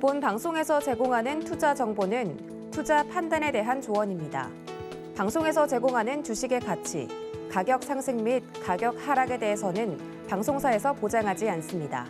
본 방송에서 제공하는 투자 정보는 투자 판단에 대한 조언입니다. 방송에서 제공하는 주식의 가치, 가격 상승 및 가격 하락에 대해서는 방송사에서 보장하지 않습니다.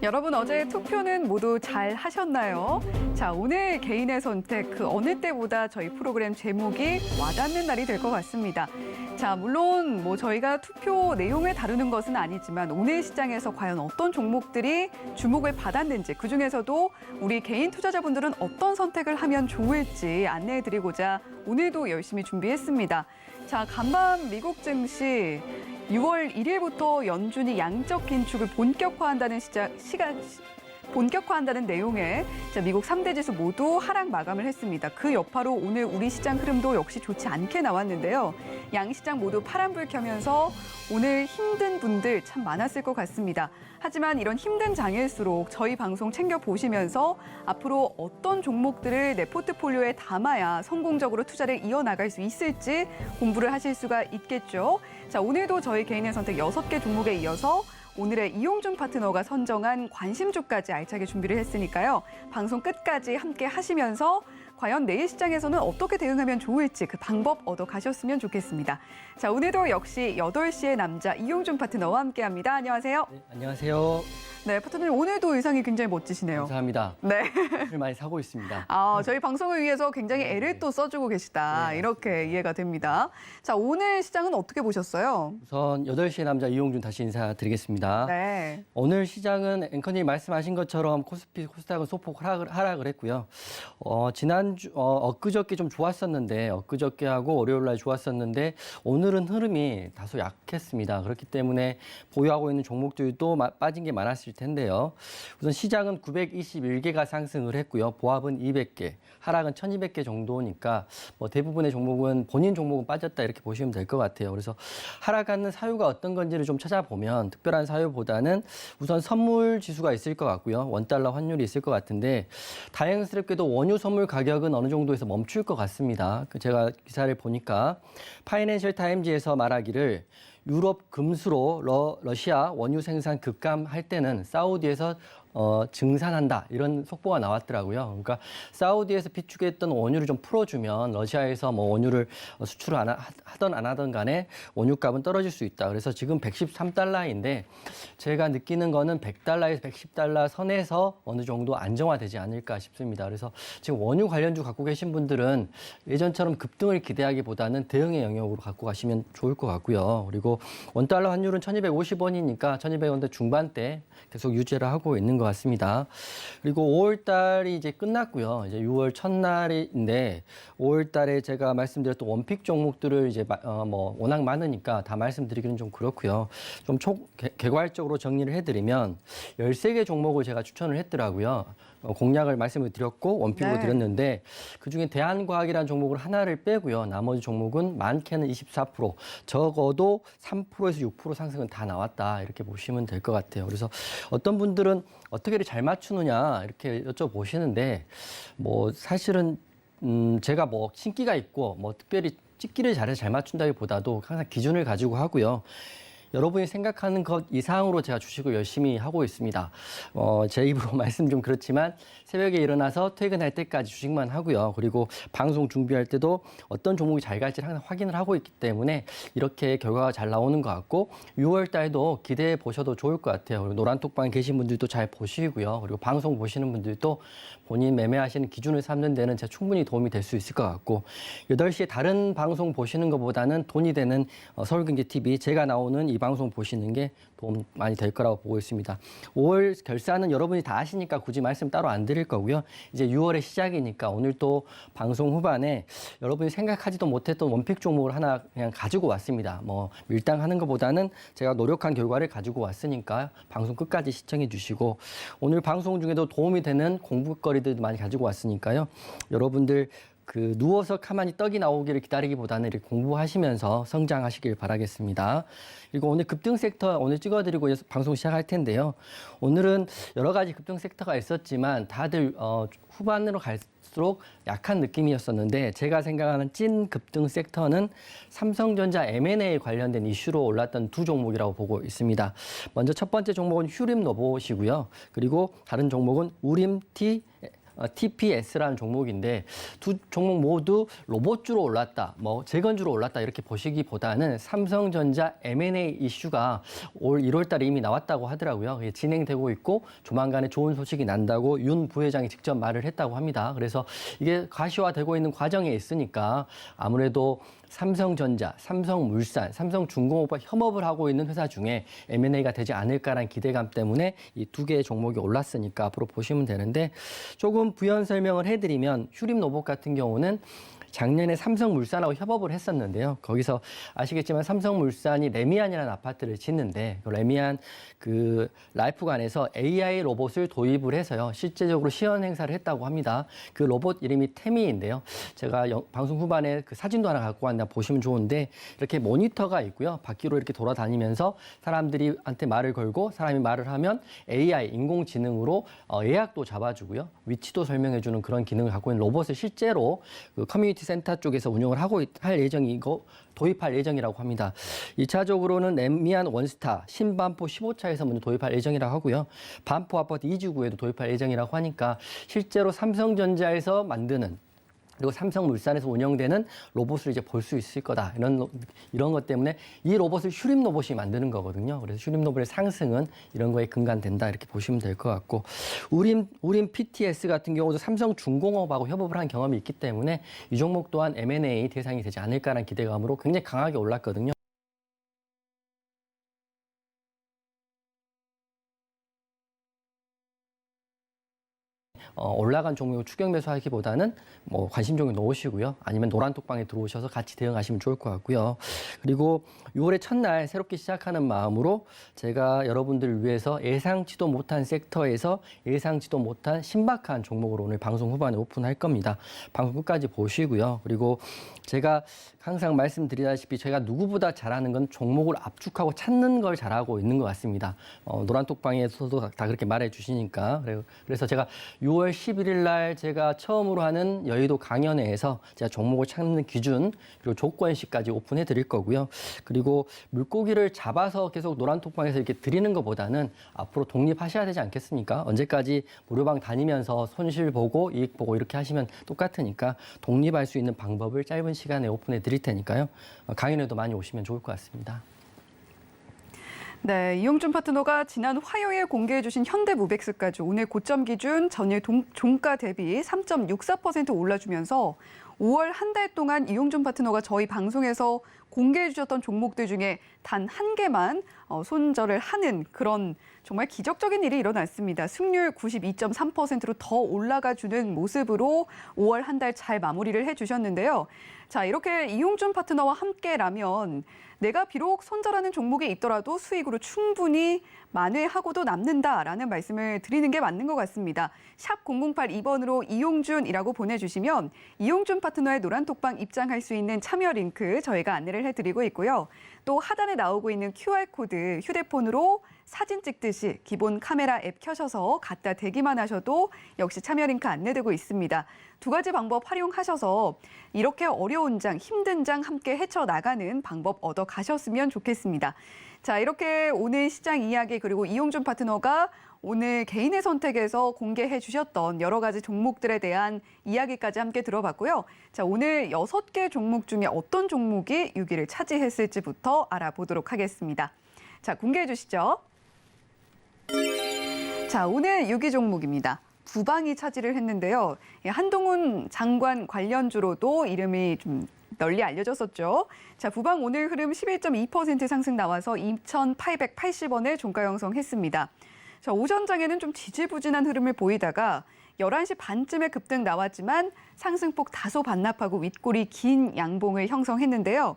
여러분 어제 투표는 모두 잘 하셨나요? 자, 오늘 개인의 선택 그 어느 때보다 저희 프로그램 제목이 와닿는 날이 될 것 같습니다. 자, 물론 저희가 투표 내용을 다루는 것은 아니지만 오늘 시장에서 과연 어떤 종목들이 주목을 받았는지 그중에서도 우리 개인 투자자분들은 어떤 선택을 하면 좋을지 안내해드리고자 오늘도 열심히 준비했습니다. 자, 간밤 미국 증시 6월 1일부터 연준이 양적 긴축을 본격화한다는 내용의 미국 3대 지수 모두 하락 마감을 했습니다. 그 여파로 오늘 우리 시장 흐름도 역시 좋지 않게 나왔는데요. 양시장 모두 파란불 켜면서 오늘 힘든 분들 참 많았을 것 같습니다. 하지만 이런 힘든 장일수록 저희 방송 챙겨보시면서 앞으로 어떤 종목들을 내 포트폴리오에 담아야 성공적으로 투자를 이어나갈 수 있을지 공부를 하실 수가 있겠죠. 자, 오늘도 저희 개인의 선택 6개 종목에 이어서 오늘의 이용준 파트너가 선정한 관심주까지 알차게 준비를 했으니까요. 방송 끝까지 함께 하시면서 과연 내일 시장에서는 어떻게 대응하면 좋을지 그 방법 얻어 가셨으면 좋겠습니다. 자, 오늘도 역시 8시의 남자 이용준 파트너와 함께합니다. 안녕하세요. 네, 안녕하세요. 네, 파트너님 오늘도 의상이 굉장히 멋지시네요. 감사합니다. 네. 를 많이 사고 있습니다. 저희 방송을 위해서 굉장히 애를 또 써주고 계시다. 네, 이렇게 이해가 됩니다. 자, 오늘 시장은 어떻게 보셨어요? 우선 8시의 남자 이용준 다시 인사드리겠습니다. 네. 오늘 시장은 앵커님 말씀하신 것처럼 코스피, 코스닥은 소폭 하락을 했고요. 엊그저께 좀 좋았었는데 엊그저께하고 월요일 날 좋았었는데 오늘은 흐름이 다소 약했습니다. 그렇기 때문에 보유하고 있는 종목들도 빠진 게 많았을 텐데요. 우선 시장은 921개가 상승을 했고요. 보합은 200개, 하락은 1200개 정도니까 대부분의 종목은 본인 종목은 빠졌다 이렇게 보시면 될 것 같아요. 그래서 하락하는 사유가 어떤 건지를 좀 찾아보면 특별한 사유보다는 우선 선물 지수가 있을 것 같고요. 원달러 환율이 있을 것 같은데 다행스럽게도 원유 선물 가격은 어느 정도에서 멈출 것 같습니다. 제가 기사를 보니까 파이낸셜 타임즈에서 말하기를 유럽 금수로 러시아 원유 생산 급감할 때는 사우디에서 증산한다 이런 속보가 나왔더라고요. 그러니까 사우디에서 비축했던 원유를 좀 풀어주면 러시아에서 원유를 수출을 하든 안 하든 간에 원유값은 떨어질 수 있다. 그래서 지금 113달러인데 제가 느끼는 거는 100달러에서 110달러 선에서 어느 정도 안정화되지 않을까 싶습니다. 그래서 지금 원유 관련주 갖고 계신 분들은 예전처럼 급등을 기대하기보다는 대응의 영역으로 갖고 가시면 좋을 것 같고요. 그리고 원달러 환율은 1250원이니까 1200원대 중반대 계속 유지를 하고 있는 것 같습니다. 그리고 5월 달이 이제 끝났고요. 이제 6월 첫날인데 5월 달에 제가 말씀드렸던 원픽 종목들을 이제 워낙 많으니까 다 말씀드리기는 좀 그렇고요. 좀 개괄적으로 정리를 해드리면 13개 종목을 제가 추천을 했더라고요. 공략을 말씀을 드렸고 원픽으로 네. 드렸는데 그중에 대한과학이라는 종목을 하나를 빼고요. 나머지 종목은 많게는 24%, 적어도 3%에서 6% 상승은 다 나왔다. 이렇게 보시면 될 것 같아요. 그래서 어떤 분들은 어떻게 잘 맞추느냐 이렇게 여쭤보시는데 사실은 제가 신기가 있고 특별히 찍기를 잘해서 잘 맞춘다기보다도 항상 기준을 가지고 하고요. 여러분이 생각하는 것 이상으로 제가 주식을 열심히 하고 있습니다. 제 입으로 말씀 좀 그렇지만 새벽에 일어나서 퇴근할 때까지 주식만 하고요. 그리고 방송 준비할 때도 어떤 종목이 잘 갈지 항상 확인을 하고 있기 때문에 이렇게 결과가 잘 나오는 것 같고 6월 달도 기대해 보셔도 좋을 것 같아요. 그리고 노란톡방에 계신 분들도 잘 보시고요. 그리고 방송 보시는 분들도 본인 매매하시는 기준을 삼는 데는 제가 충분히 도움이 될 수 있을 것 같고 8시에 다른 방송 보시는 것보다는 돈이 되는 서울경제TV 제가 나오는 이 방송 보시는 게 도움 많이 될 거라고 보고 있습니다. 5월 결산은 여러분이 다 아시니까 굳이 말씀 따로 안 드릴 거고요. 이제 6월의 시작이니까 오늘 또 방송 후반에 여러분이 생각하지도 못했던 원픽 종목을 하나 그냥 가지고 왔습니다. 밀당하는 것보다는 제가 노력한 결과를 가지고 왔으니까 방송 끝까지 시청해 주시고 오늘 방송 중에도 도움이 되는 공부거리들 많이 가지고 왔으니까요. 여러분들 그 누워서 가만히 떡이 나오기를 기다리기보다는 이렇게 공부하시면서 성장하시길 바라겠습니다. 그리고 오늘 급등 섹터 오늘 찍어드리고 방송 시작할 텐데요. 오늘은 여러 가지 급등 섹터가 있었지만 다들 후반으로 갈수록 약한 느낌이었었는데 제가 생각하는 찐 급등 섹터는 삼성전자 M&A 관련된 이슈로 올랐던 두 종목이라고 보고 있습니다. 먼저 첫 번째 종목은 휴림 로봇이고요. 그리고 다른 종목은 우림T TPS라는 종목인데 두 종목 모두 로봇주로 올랐다, 뭐 재건주로 올랐다 이렇게 보시기보다는 삼성전자 M&A 이슈가 올 1월 달에 이미 나왔다고 하더라고요. 그게 진행되고 있고 조만간에 좋은 소식이 난다고 윤 부회장이 직접 말을 했다고 합니다. 그래서 이게 가시화되고 있는 과정에 있으니까 아무래도 삼성전자, 삼성물산, 삼성중공업과 협업을 하고 있는 회사 중에 M&A가 되지 않을까라는 기대감 때문에 이 두 개의 종목이 올랐으니까 앞으로 보시면 되는데 조금 부연 설명을 해드리면 휴림 로봇 같은 경우는 작년에 삼성물산하고 협업을 했었는데요. 거기서 아시겠지만 삼성물산이 레미안이라는 아파트를 짓는데 그 레미안 그 라이프관에서 AI 로봇을 도입을 해서요. 실제적으로 시연 행사를 했다고 합니다. 그 로봇 이름이 태미인데요. 제가 방송 후반에 그 사진도 하나 갖고 왔나 보시면 좋은데 이렇게 모니터가 있고요. 바퀴로 이렇게 돌아다니면서 사람들이한테 말을 걸고 사람이 말을 하면 AI 인공지능으로 예약도 잡아주고요. 위치도 설명해주는 그런 기능을 갖고 있는 로봇을 실제로 그 커뮤니티 센터 쪽에서 운영을 할 예정이고 도입할 예정이라고 합니다. 2차적으로는 레미안 원스타 신반포 15차에서 먼저 도입할 예정이라고 하고요. 반포 아파트 2지구에도 도입할 예정이라고 하니까 실제로 삼성전자에서 만드는 그리고 삼성물산에서 운영되는 로봇을 이제 볼 수 있을 거다. 이런 것 때문에 이 로봇을 휴림 로봇이 만드는 거거든요. 그래서 휴림 로봇의 상승은 이런 거에 근간된다. 이렇게 보시면 될 것 같고 우림 PTS 같은 경우도 삼성중공업하고 협업을 한 경험이 있기 때문에 이 종목 또한 M&A 대상이 되지 않을까라는 기대감으로 굉장히 강하게 올랐거든요. 올라간 종목을 추격 매수하기보다는 뭐 관심 종목 넣으시고요. 아니면 노란톡방에 들어오셔서 같이 대응하시면 좋을 것 같고요. 그리고 6월의 첫날 새롭게 시작하는 마음으로 제가 여러분들을 위해서 예상치도 못한 섹터에서 예상치도 못한 신박한 종목으로 오늘 방송 후반에 오픈할 겁니다. 방송 끝까지 보시고요. 그리고 제가 항상 말씀드리다시피 저희가 누구보다 잘하는 건 종목을 압축하고 찾는 걸 잘하고 있는 것 같습니다. 노란톡방에서도 다 그렇게 말해 주시니까. 그래서 제가 6월 11일 날 제가 처음으로 하는 여의도 강연회에서 제가 종목을 찾는 기준 그리고 조건식까지 오픈해 드릴 거고요. 그리고 물고기를 잡아서 계속 노란톡방에서 이렇게 드리는 것보다는 앞으로 독립하셔야 되지 않겠습니까? 언제까지 무료방 다니면서 손실 보고 이익 보고 이렇게 하시면 똑같으니까 독립할 수 있는 방법을 짧은 시간에 오픈해 드릴 테니까요. 강연회도 많이 오시면 좋을 것 같습니다. 네, 이용준 파트너가 지난 화요일 공개해 주신 현대무백스까지 오늘 고점 기준 전일 종가 대비 3.64% 올라주면서 5월 한 달 동안 이용준 파트너가 저희 방송에서 공개해 주셨던 종목들 중에 단 한 개만 손절을 하는 그런 정말 기적적인 일이 일어났습니다. 승률 92.3%로 더 올라가 주는 모습으로 5월 한 달 잘 마무리를 해주셨는데요. 자, 이렇게 이용준 파트너와 함께라면 내가 비록 손절하는 종목이 있더라도 수익으로 충분히 만회하고도 남는다라는 말씀을 드리는 게 맞는 것 같습니다. 샵 0082번으로 이용준이라고 보내주시면 이용준 파트너의 노란톡방 입장할 수 있는 참여 링크 저희가 안내를 해드리고 있고요. 또 하단에 나오고 있는 QR코드 휴대폰으로 사진 찍듯이 기본 카메라 앱 켜셔서 갖다 대기만 하셔도 역시 참여 링크 안내되고 있습니다. 두 가지 방법 활용하셔서 이렇게 어려운 장, 힘든 장 함께 헤쳐나가는 방법 얻어 가셨으면 좋겠습니다. 자, 이렇게 오늘 시장 이야기 그리고 이용준 파트너가 오늘 개인의 선택에서 공개해 주셨던 여러 가지 종목들에 대한 이야기까지 함께 들어봤고요. 자, 오늘 6개 종목 중에 어떤 종목이 6위를 차지했을지부터 알아보도록 하겠습니다. 자, 공개해 주시죠. 자, 오늘 6위 종목입니다. 부방이 차지를 했는데요. 한동훈 장관 관련주로도 이름이 좀 널리 알려졌었죠. 자, 부방 오늘 흐름 11.2% 상승 나와서 2,880원을 종가 형성했습니다. 자, 오전장에는 좀 지지부진한 흐름을 보이다가 11시 반쯤에 급등 나왔지만 상승폭 다소 반납하고 윗골이 긴 양봉을 형성했는데요.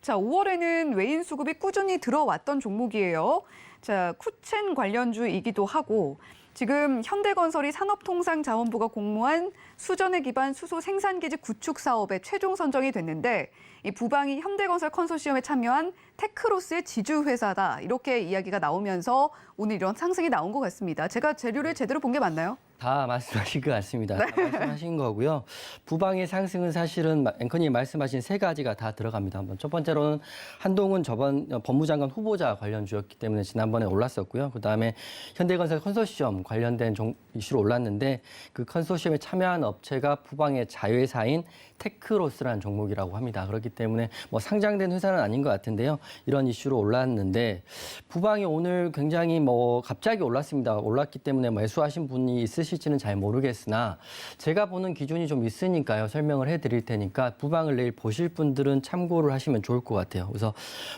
자, 5월에는 외인 수급이 꾸준히 들어왔던 종목이에요. 자, 쿠첸 관련주이기도 하고 지금 현대건설이 산업통상자원부가 공모한 수전에 기반 수소 생산기지 구축 사업에 최종 선정이 됐는데 이 부방이 현대건설 컨소시엄에 참여한 테크로스의 지주회사다. 이렇게 이야기가 나오면서 오늘 이런 상승이 나온 것 같습니다. 제가 재료를 제대로 본 게 맞나요? 다 말씀하신 것 같습니다. 다 말씀하신 거고요. 부방의 상승은 사실은 앵커님 말씀하신 세 가지가 다 들어갑니다. 한번 첫 번째로는 한동훈 저번 법무장관 후보자 관련주였기 때문에 지난번에 올랐었고요. 그다음에 현대건설 컨소시엄 관련된 이슈로 올랐는데 그 컨소시엄에 참여한 업체가 부방의 자회사인 테크로스라는 종목이라고 합니다. 그렇기 때문에 뭐 상장된 회사는 아닌 것 같은데요. 이런 이슈로 올랐는데 부방이 오늘 굉장히 뭐 갑자기 올랐습니다. 올랐기 때문에 매수하신 분이 있으실지는 잘 모르겠으나 제가 보는 기준이 좀 있으니까요. 설명을 해드릴 테니까 부방을 내일 보실 분들은 참고를 하시면 좋을 것 같아요. 그래서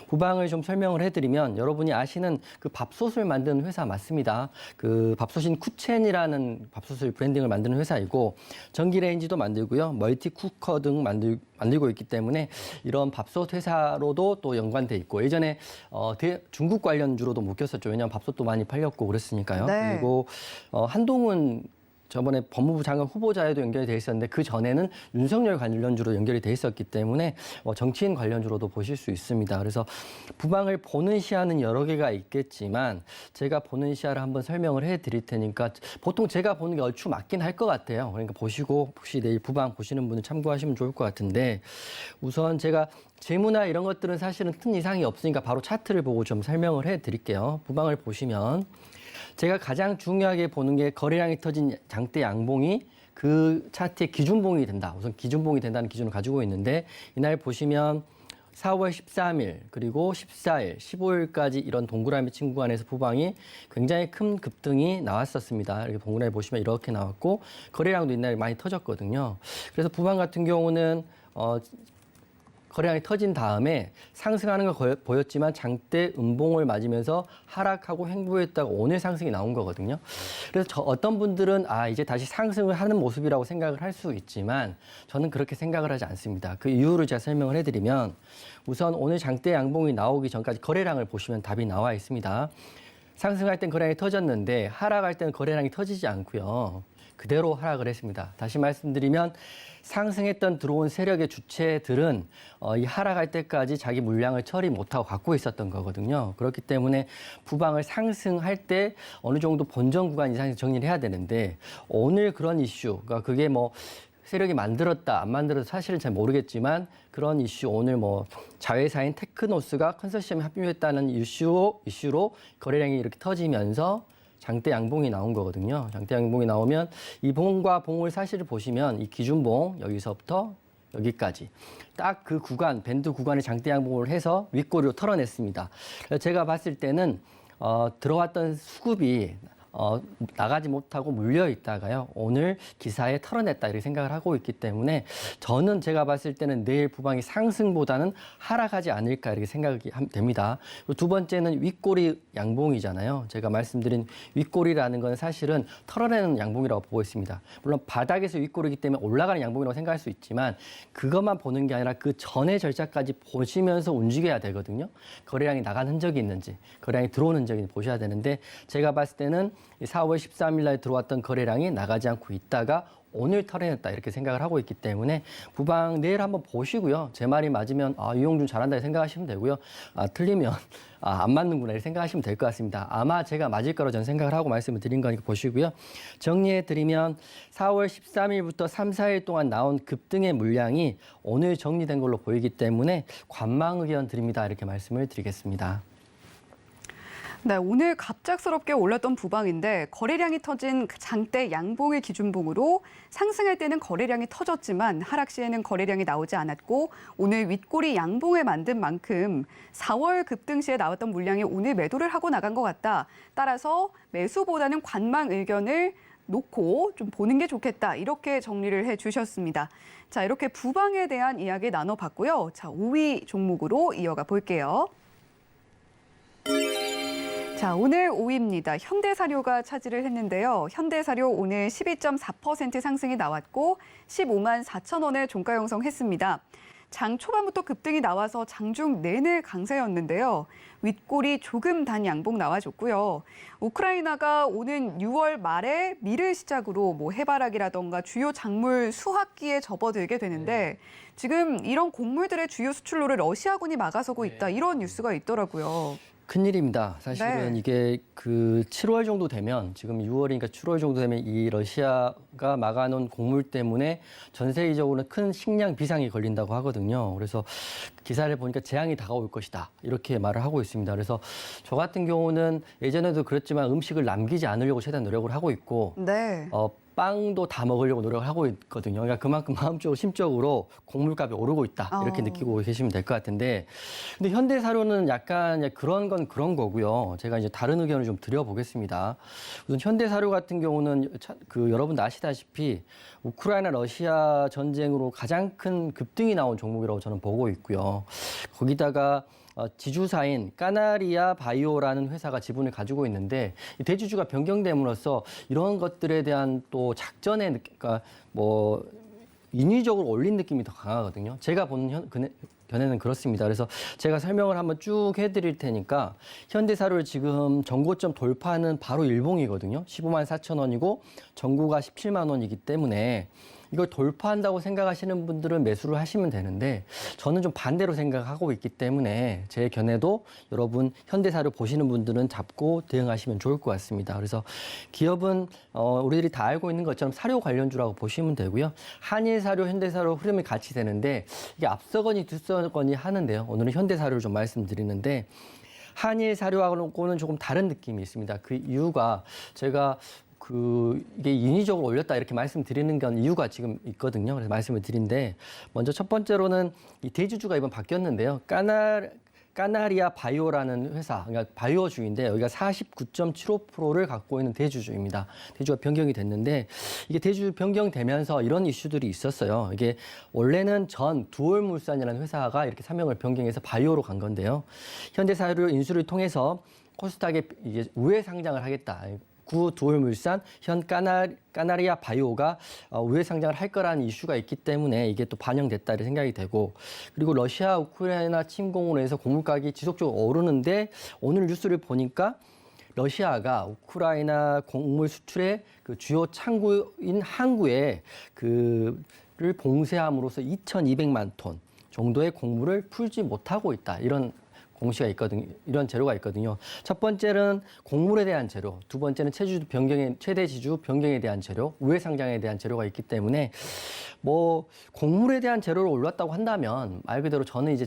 부방을 좀 설명을 해드리면 여러분이 아시는 그 밥솥을 만드는 회사 맞습니다. 그 밥솥인 쿠첸이라는 밥솥을 브랜딩을 만드는 회사이고 전기레인지도 만들고요. 멀티 쿠커 등 만들고 있기 때문에 이런 밥솥 회사로도 또 연관돼 있고 예전에 중국 관련주로도 묶였었죠. 왜냐하면 밥솥도 많이 팔렸고 그랬으니까요. 네. 그리고 한동훈 저번에 법무부 장관 후보자에도 연결이 돼 있었는데 그 전에는 윤석열 관련주로 연결이 돼 있었기 때문에 정치인 관련주로도 보실 수 있습니다. 그래서 부방을 보는 시야는 여러 개가 있겠지만 제가 보는 시야를 한번 설명을 해드릴 테니까 보통 제가 보는 게 얼추 맞긴 할 것 같아요. 그러니까 보시고 혹시 내일 부방 보시는 분은 참고하시면 좋을 것 같은데 우선 제가 재무나 이런 것들은 사실은 큰 이상이 없으니까 바로 차트를 보고 좀 설명을 해드릴게요. 부방을 보시면 제가 가장 중요하게 보는 게 거래량이 터진 장대 양봉이 그 차트의 기준봉이 된다. 우선 기준봉이 된다는 기준을 가지고 있는데 이날 보시면 4월 13일 그리고 14일, 15일까지 이런 동그라미 친 구간에서 부방이 굉장히 큰 급등이 나왔었습니다. 이렇게 동그라미 보시면 이렇게 나왔고 거래량도 이날 많이 터졌거든요. 그래서 부방 같은 경우는 거래량이 터진 다음에 상승하는 걸 보였지만 장대 음봉을 맞으면서 하락하고 횡보했다가 오늘 상승이 나온 거거든요. 그래서 어떤 분들은 이제 다시 상승을 하는 모습이라고 생각을 할 수 있지만 저는 그렇게 생각을 하지 않습니다. 그 이유를 제가 설명을 해드리면 우선 오늘 장대 양봉이 나오기 전까지 거래량을 보시면 답이 나와 있습니다. 상승할 땐 거래량이 터졌는데 하락할 때는 거래량이 터지지 않고요. 그대로 하락을 했습니다. 다시 말씀드리면 상승했던 들어온 세력의 주체들은 이 하락할 때까지 자기 물량을 처리 못하고 갖고 있었던 거거든요. 그렇기 때문에 부방을 상승할 때 어느 정도 본전 구간 이상에서 정리를 해야 되는데 오늘 그런 이슈, 그러니까 그게 뭐 세력이 만들었다 안 만들었다 사실은 잘 모르겠지만 그런 이슈 오늘 뭐 자회사인 테크노스가 컨소시엄에 합류했다는 이슈로 거래량이 이렇게 터지면서 장대 양봉이 나온 거거든요. 장대 양봉이 나오면 이 봉과 봉을 사실을 보시면 이 기준봉 여기서부터 여기까지 딱 그 구간 밴드 구간에 장대 양봉을 해서 윗꼬리로 털어냈습니다. 그래서 제가 봤을 때는 들어왔던 수급이 나가지 못하고 물려 있다가요. 오늘 기사에 털어냈다 이렇게 생각을 하고 있기 때문에 저는 제가 봤을 때는 내일 부방이 상승보다는 하락하지 않을까 이렇게 생각이 됩니다. 그리고 두 번째는 윗꼬리 양봉이잖아요. 제가 말씀드린 윗꼬리라는 건 사실은 털어내는 양봉이라고 보고 있습니다. 물론 바닥에서 윗꼬리이기 때문에 올라가는 양봉이라고 생각할 수 있지만 그것만 보는 게 아니라 그 전의 절차까지 보시면서 움직여야 되거든요. 거래량이 나간 흔적이 있는지 거래량이 들어오는 흔적이 보셔야 되는데 제가 봤을 때는 4월 13일 날 들어왔던 거래량이 나가지 않고 있다가 오늘 털어냈다 이렇게 생각을 하고 있기 때문에 부방 내일 한번 보시고요. 제 말이 맞으면 이용준 잘한다 생각하시면 되고요. 틀리면 안 맞는구나 이렇게 생각하시면 될 것 같습니다. 아마 제가 맞을 거라고 저는 생각을 하고 말씀을 드린 거니까 보시고요. 정리해드리면 4월 13일부터 3, 4일 동안 나온 급등의 물량이 오늘 정리된 걸로 보이기 때문에 관망 의견 드립니다. 이렇게 말씀을 드리겠습니다. 네, 오늘 갑작스럽게 올랐던 부방인데 거래량이 터진 장대 양봉의 기준봉으로 상승할 때는 거래량이 터졌지만 하락 시에는 거래량이 나오지 않았고 오늘 윗꼬리 양봉을 만든 만큼 4월 급등 시에 나왔던 물량이 오늘 매도를 하고 나간 것 같다. 따라서 매수보다는 관망 의견을 놓고 좀 보는 게 좋겠다. 이렇게 정리를 해주셨습니다. 자, 이렇게 부방에 대한 이야기 나눠봤고요. 자, 5위 종목으로 이어가 볼게요. 자, 오늘 5위입니다. 현대사료가 차지를 했는데요. 현대사료 오늘 12.4% 상승이 나왔고 15만 4천 원에 종가 형성했습니다. 장 초반부터 급등이 나와서 장중 내내 강세였는데요. 윗골이 조금 단 양봉 나와줬고요. 우크라이나가 오는 6월 말에 미를 시작으로 해바라기라던가 주요 작물 수확기에 접어들게 되는데 지금 이런 곡물들의 주요 수출로를 러시아군이 막아서고 있다. 이런 뉴스가 있더라고요. 큰일입니다. 사실은 네. 이게 그 7월 정도 되면 지금 6월이니까 7월 정도 되면 이 러시아가 막아놓은 곡물 때문에 전 세계적으로 큰 식량 비상이 걸린다고 하거든요. 그래서 기사를 보니까 재앙이 다가올 것이다. 이렇게 말을 하고 있습니다. 그래서 저 같은 경우는 예전에도 그랬지만 음식을 남기지 않으려고 최대한 노력을 하고 있고 네. 빵도 다 먹으려고 노력을 하고 있거든요. 그러니까 그만큼 마음적으로 심적으로 곡물값이 오르고 있다. 이렇게 느끼고 계시면 될 것 같은데 근데 현대사료는 약간 그런 건 그런 거고요. 제가 이제 다른 의견을 좀 드려보겠습니다. 우선 현대사료 같은 경우는 여러분 아시다시피 우크라이나 러시아 전쟁으로 가장 큰 급등이 나온 종목이라고 저는 보고 있고요. 거기다가 지주사인 까나리아 바이오라는 회사가 지분을 가지고 있는데 이 대주주가 변경됨으로써 이런 것들에 대한 또 작전의 그러니까 인위적으로 올린 느낌이 더 강하거든요. 제가 보는 견해는 그렇습니다. 그래서 제가 설명을 한번 쭉 해드릴 테니까 현대사료를 지금 전고점 돌파는 바로 일봉이거든요. 15만 4천 원이고 전고가 17만 원이기 때문에 이걸 돌파한다고 생각하시는 분들은 매수를 하시면 되는데 저는 좀 반대로 생각하고 있기 때문에 제 견해도 여러분 현대사료 보시는 분들은 잡고 대응하시면 좋을 것 같습니다. 그래서 기업은 우리들이 다 알고 있는 것처럼 사료 관련주라고 보시면 되고요. 한일사료, 현대사료 흐름이 같이 되는데 이게 앞서거니 뒤서거니 하는데요. 오늘은 현대사료를 좀 말씀드리는데 한일사료하고는 조금 다른 느낌이 있습니다. 그 이유가 제가 이게 인위적으로 올렸다 이렇게 말씀드리는 건 이유가 지금 있거든요. 그래서 말씀을 드린데 먼저 첫 번째로는 이 대주주가 이번 바뀌었는데요. 까나리아 바이오라는 회사, 그러니까 바이오주인데 여기가 49.75%를 갖고 있는 대주주입니다. 대주가 변경이 됐는데 이게 대주 변경되면서 이런 이슈들이 있었어요. 이게 원래는 전 두올물산이라는 회사가 이렇게 사명을 변경해서 바이오로 간 건데요. 현대사료 인수를 통해서 코스닥에 이제 우회 상장을 하겠다. 구 두올물산, 현 까나리아 바이오가 우회 상장을 할 거라는 이슈가 있기 때문에 이게 또 반영됐다 이렇게 생각이 되고 그리고 러시아 우크라이나 침공으로 해서 곡물가격이 지속적으로 오르는데 오늘 뉴스를 보니까 러시아가 우크라이나 곡물 수출의 그 주요 창구인 항구에 를 봉쇄함으로써 2,200만 톤 정도의 곡물을 풀지 못하고 있다. 이런 공시가 있거든요. 이런 재료가 있거든요. 첫 번째는 곡물에 대한 재료, 두 번째는 최대 지주 변경에 대한 재료, 우회 상장에 대한 재료가 있기 때문에 곡물에 대한 재료를 올랐다고 한다면 말 그대로 저는 이제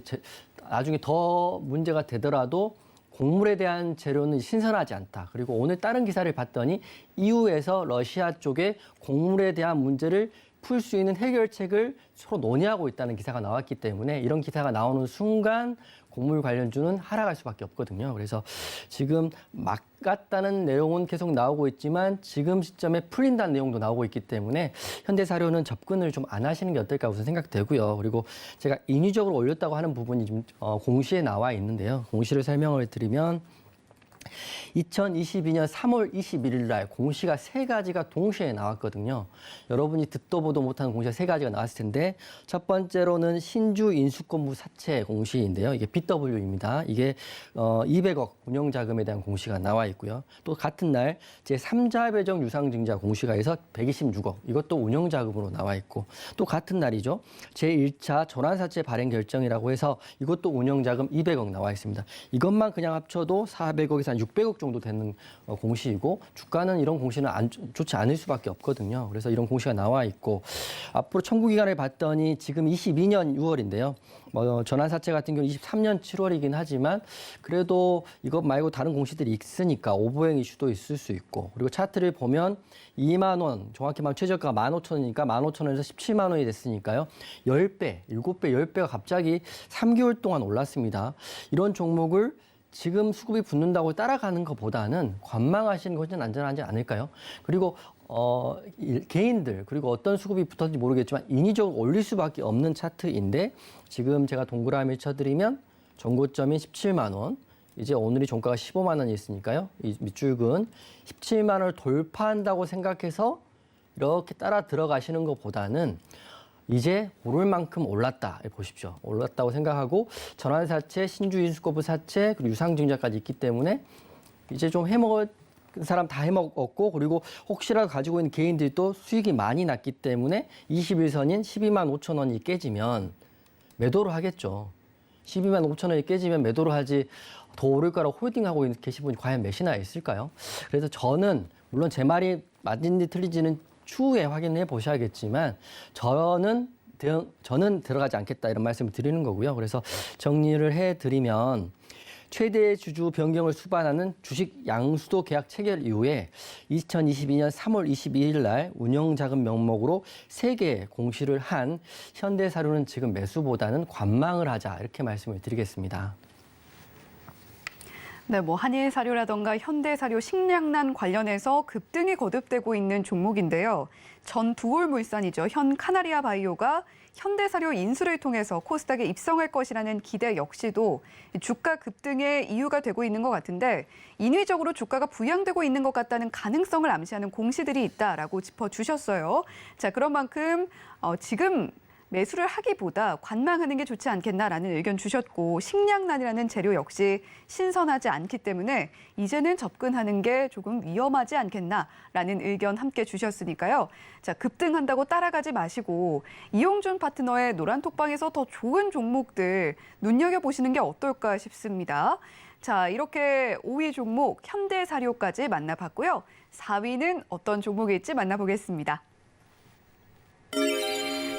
나중에 더 문제가 되더라도 곡물에 대한 재료는 신선하지 않다. 그리고 오늘 다른 기사를 봤더니 EU에서 러시아 쪽에 곡물에 대한 문제를 풀 수 있는 해결책을 서로 논의하고 있다는 기사가 나왔기 때문에 이런 기사가 나오는 순간 곡물 관련주는 하락할 수밖에 없거든요. 그래서 지금 막았다는 내용은 계속 나오고 있지만 지금 시점에 풀린다는 내용도 나오고 있기 때문에 현대사료는 접근을 좀 안 하시는 게 어떨까 우선 생각되고요. 그리고 제가 인위적으로 올렸다고 하는 부분이 좀 공시에 나와 있는데요. 공시를 설명을 드리면 2022년 3월 21일 날 공시가 3가지가 동시에 나왔거든요. 여러분이 듣도 보도 못하는 공시가 3가지가 나왔을 텐데 첫 번째로는 신주 인수권부 사채 공시인데요. 이게 BW입니다. 이게 200억 운영자금에 대한 공시가 나와 있고요. 또 같은 날 제3자 배정 유상증자 공시가 해서 126억 이것도 운영자금으로 나와 있고 또 같은 날이죠. 제1차 전환사채 발행 결정이라고 해서 이것도 운영자금 200억 나와 있습니다. 이것만 그냥 합쳐도 400억에서 한 600억 정도 되는 공시이고 주가는 이런 공시는 좋지 않을 수밖에 없거든요. 그래서 이런 공시가 나와 있고 앞으로 청구기간을 봤더니 지금 22년 6월인데요. 전환사채 같은 경우 23년 7월이긴 하지만 그래도 이것 말고 다른 공시들이 있으니까 오보행 이슈도 있을 수 있고 그리고 차트를 보면 2만 원, 정확히 말하면 최저가가 15,000원이니까 15,000원에서 17만 원이 됐으니까요. 10배, 7배, 10배가 갑자기 3개월 동안 올랐습니다. 이런 종목을 지금 수급이 붙는다고 따라가는 것보다는 관망하시는 것이 안전하지 않을까요? 그리고 개인들 그리고 어떤 수급이 붙었는지 모르겠지만 인위적으로 올릴 수밖에 없는 차트인데 지금 제가 동그라미 쳐드리면 전고점이 17만 원, 이제 오늘이 종가가 15만 원이 있으니까요. 이 밑줄근 17만 원을 돌파한다고 생각해서 이렇게 따라 들어가시는 것보다는 이제 오를 만큼 올랐다. 보십시오. 올랐다고 생각하고 전환사채, 신주인수거부 사채, 그리고 유상증자까지 있기 때문에 이제 좀 해먹을 사람 다 해먹었고 그리고 혹시라도 가지고 있는 개인들도 수익이 많이 났기 때문에 21선인 12만 5천 원이 깨지면 매도를 하겠죠. 12만 5천 원이 깨지면 매도를 하지 더 오를 거라고 홀딩하고 계신 분이 과연 몇이나 있을까요? 그래서 저는 물론 제 말이 맞는지 틀리지는 추후에 확인해 보셔야겠지만 저는 들어가지 않겠다 이런 말씀을 드리는 거고요. 그래서 정리를 해드리면 최대 주주 변경을 수반하는 주식 양수도 계약 체결 이후에 2022년 3월 22일 날 운영자금 명목으로 3개 공시를 한 현대사료는 지금 매수보다는 관망을 하자 이렇게 말씀을 드리겠습니다. 네, 뭐 한일사료라던가 현대사료, 식량난 관련해서 급등이 거듭되고 있는 종목인데요. 전 두올물산이죠. 현 카나리아 바이오가 현대사료 인수를 통해서 코스닥에 입성할 것이라는 기대 역시도 주가 급등의 이유가 되고 있는 것 같은데 인위적으로 주가가 부양되고 있는 것 같다는 가능성을 암시하는 공시들이 있다라고 짚어주셨어요. 자, 그런 만큼 지금 매수를 하기보다 관망하는 게 좋지 않겠나라는 의견 주셨고 식량난이라는 재료 역시 신선하지 않기 때문에 이제는 접근하는 게 조금 위험하지 않겠나라는 의견 함께 주셨으니까요. 자, 급등한다고 따라가지 마시고 이용준 파트너의 노란톡방에서 더 좋은 종목들 눈여겨보시는 게 어떨까 싶습니다. 자, 이렇게 5위 종목 현대사료까지 만나봤고요. 4위는 어떤 종목일지 만나보겠습니다.